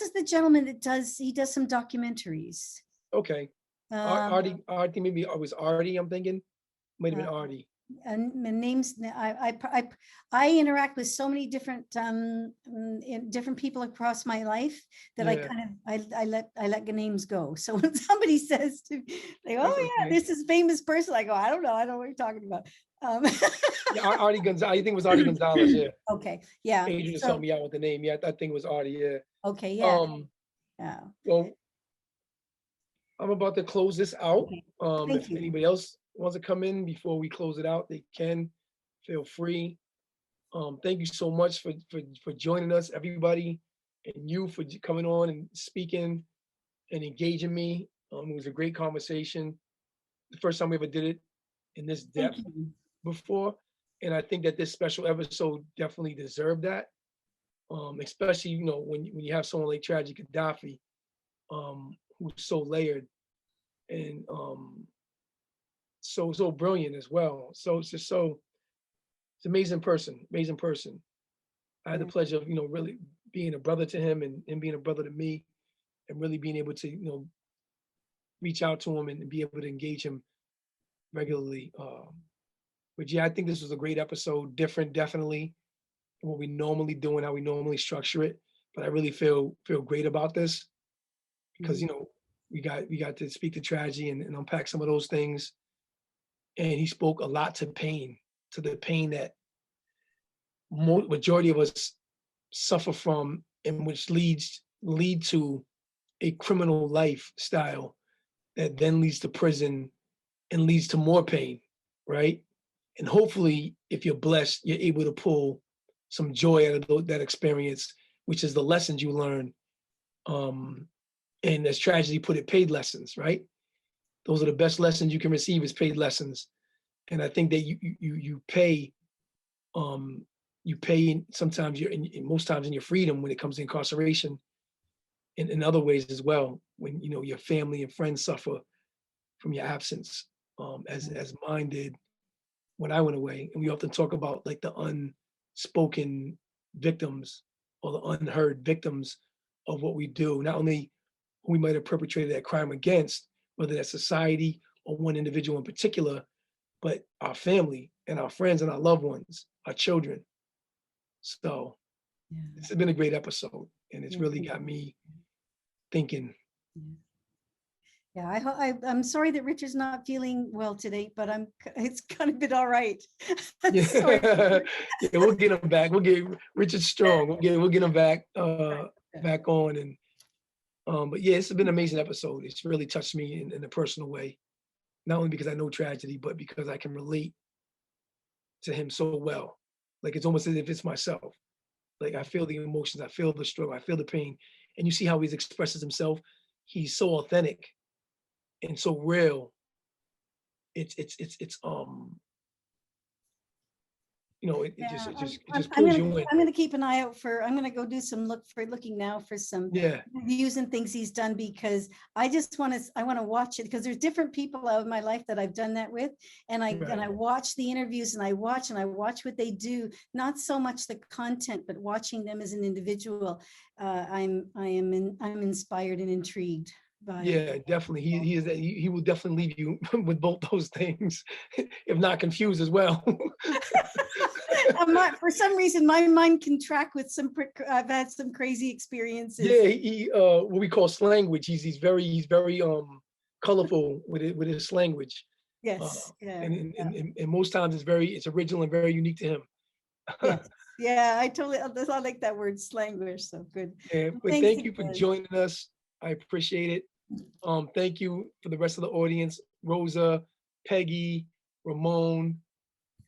is the gentleman that does some documentaries. Okay. Artie, maybe it was Artie, I'm thinking. Might have been Artie. And my names, I interact with so many different people across my life that I let names go. So when somebody says to me, like, oh yeah, this is famous person, I go, I don't know what you're talking about. Yeah, Artie Gonzalez. I think it was Artie Gonzalez. Yeah. Okay. Yeah. Adrian just helped me out with the name. Yeah, I think it was Artie. Yeah. Okay. Yeah. Yeah. Well, I'm about to close this out. Okay. If anybody else wants to come in before we close it out, they can. Feel free. Thank you so much for joining us, everybody, and you for coming on and speaking and engaging me. It was a great conversation. The first time we ever did it in this depth before, and I think that this special episode definitely deserved that. Especially when you have someone like Tragedy Khadafi, who's so layered, and so brilliant as well. So it's just so, it's an amazing person, amazing person. I had the Yeah. pleasure of, really being a brother to him and being a brother to me, and really being able to, reach out to him and be able to engage him regularly. But yeah, I think this was a great episode, different, definitely than what we normally do and how we normally structure it. But I really feel great about this because, we got to speak to tragedy and unpack some of those things. And he spoke a lot to the pain that majority of us suffer from, and which lead to a criminal lifestyle that then leads to prison and leads to more pain, right? And hopefully, if you're blessed, you're able to pull some joy out of that experience, which is the lessons you learn. And as tragedy put it, paid lessons, right? Those are the best lessons you can receive, is paid lessons. And I think that you pay, sometimes most times in your freedom when it comes to incarceration, in other ways as well, when your family and friends suffer from your absence, as mine did when I went away. And we often talk about like the unspoken victims or the unheard victims of what we do. Not only who we might have perpetrated that crime against, whether that's society or one individual in particular, but our family and our friends and our loved ones, our children. So Yeah. it's been a great episode, and it's Yeah, really thank got you. me thinking. Yeah, I'm sorry that Richard's not feeling well today, but it's kind of been all right. Yeah, Sorry. yeah, we'll get him back. We'll get Richard strong. We'll get him back Yeah. back on. And but yeah, it's been an amazing episode. It's really touched me in a personal way, not only because I know tragedy, but because I can relate to him so well. Like it's almost as if it's myself. Like I feel the emotions, I feel the struggle, I feel the pain, and you see how he expresses himself. He's so authentic and so real. It's it Yeah, just pulls you in. I'm gonna keep an eye out I'm gonna go do some looking now for some Yeah, reviews and things he's done, because I want to watch it, because there's different people out of my life that I've done that with, and I right. watch the interviews, and I watch what they do, not so much the content, but watching them as an individual. I'm inspired and intrigued by. Yeah, definitely. He will definitely leave you with both those things, if not confused as well. For some reason, my mind can track with I've had some crazy experiences. Yeah, he what we call slanguage. He's very colorful with his language. Yes. Yeah. And most times it's original and very unique to him. Yes. Yeah, I like that word, slanguage. So good. Yeah, but Thanks thank you for again. joining us. I appreciate it. Thank you for the rest of the audience, Rosa, Peggy, Ramon,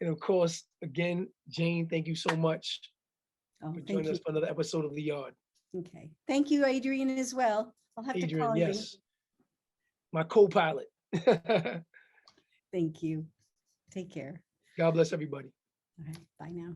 and of course, again, Jane, thank you so much Oh, for thank joining you. us for another episode of The Yard. Okay. Thank you, Adrian, as well. I'll have to Adrian, call yes, my co-pilot. you. Thank you. Take care. God bless everybody. All right. Bye now.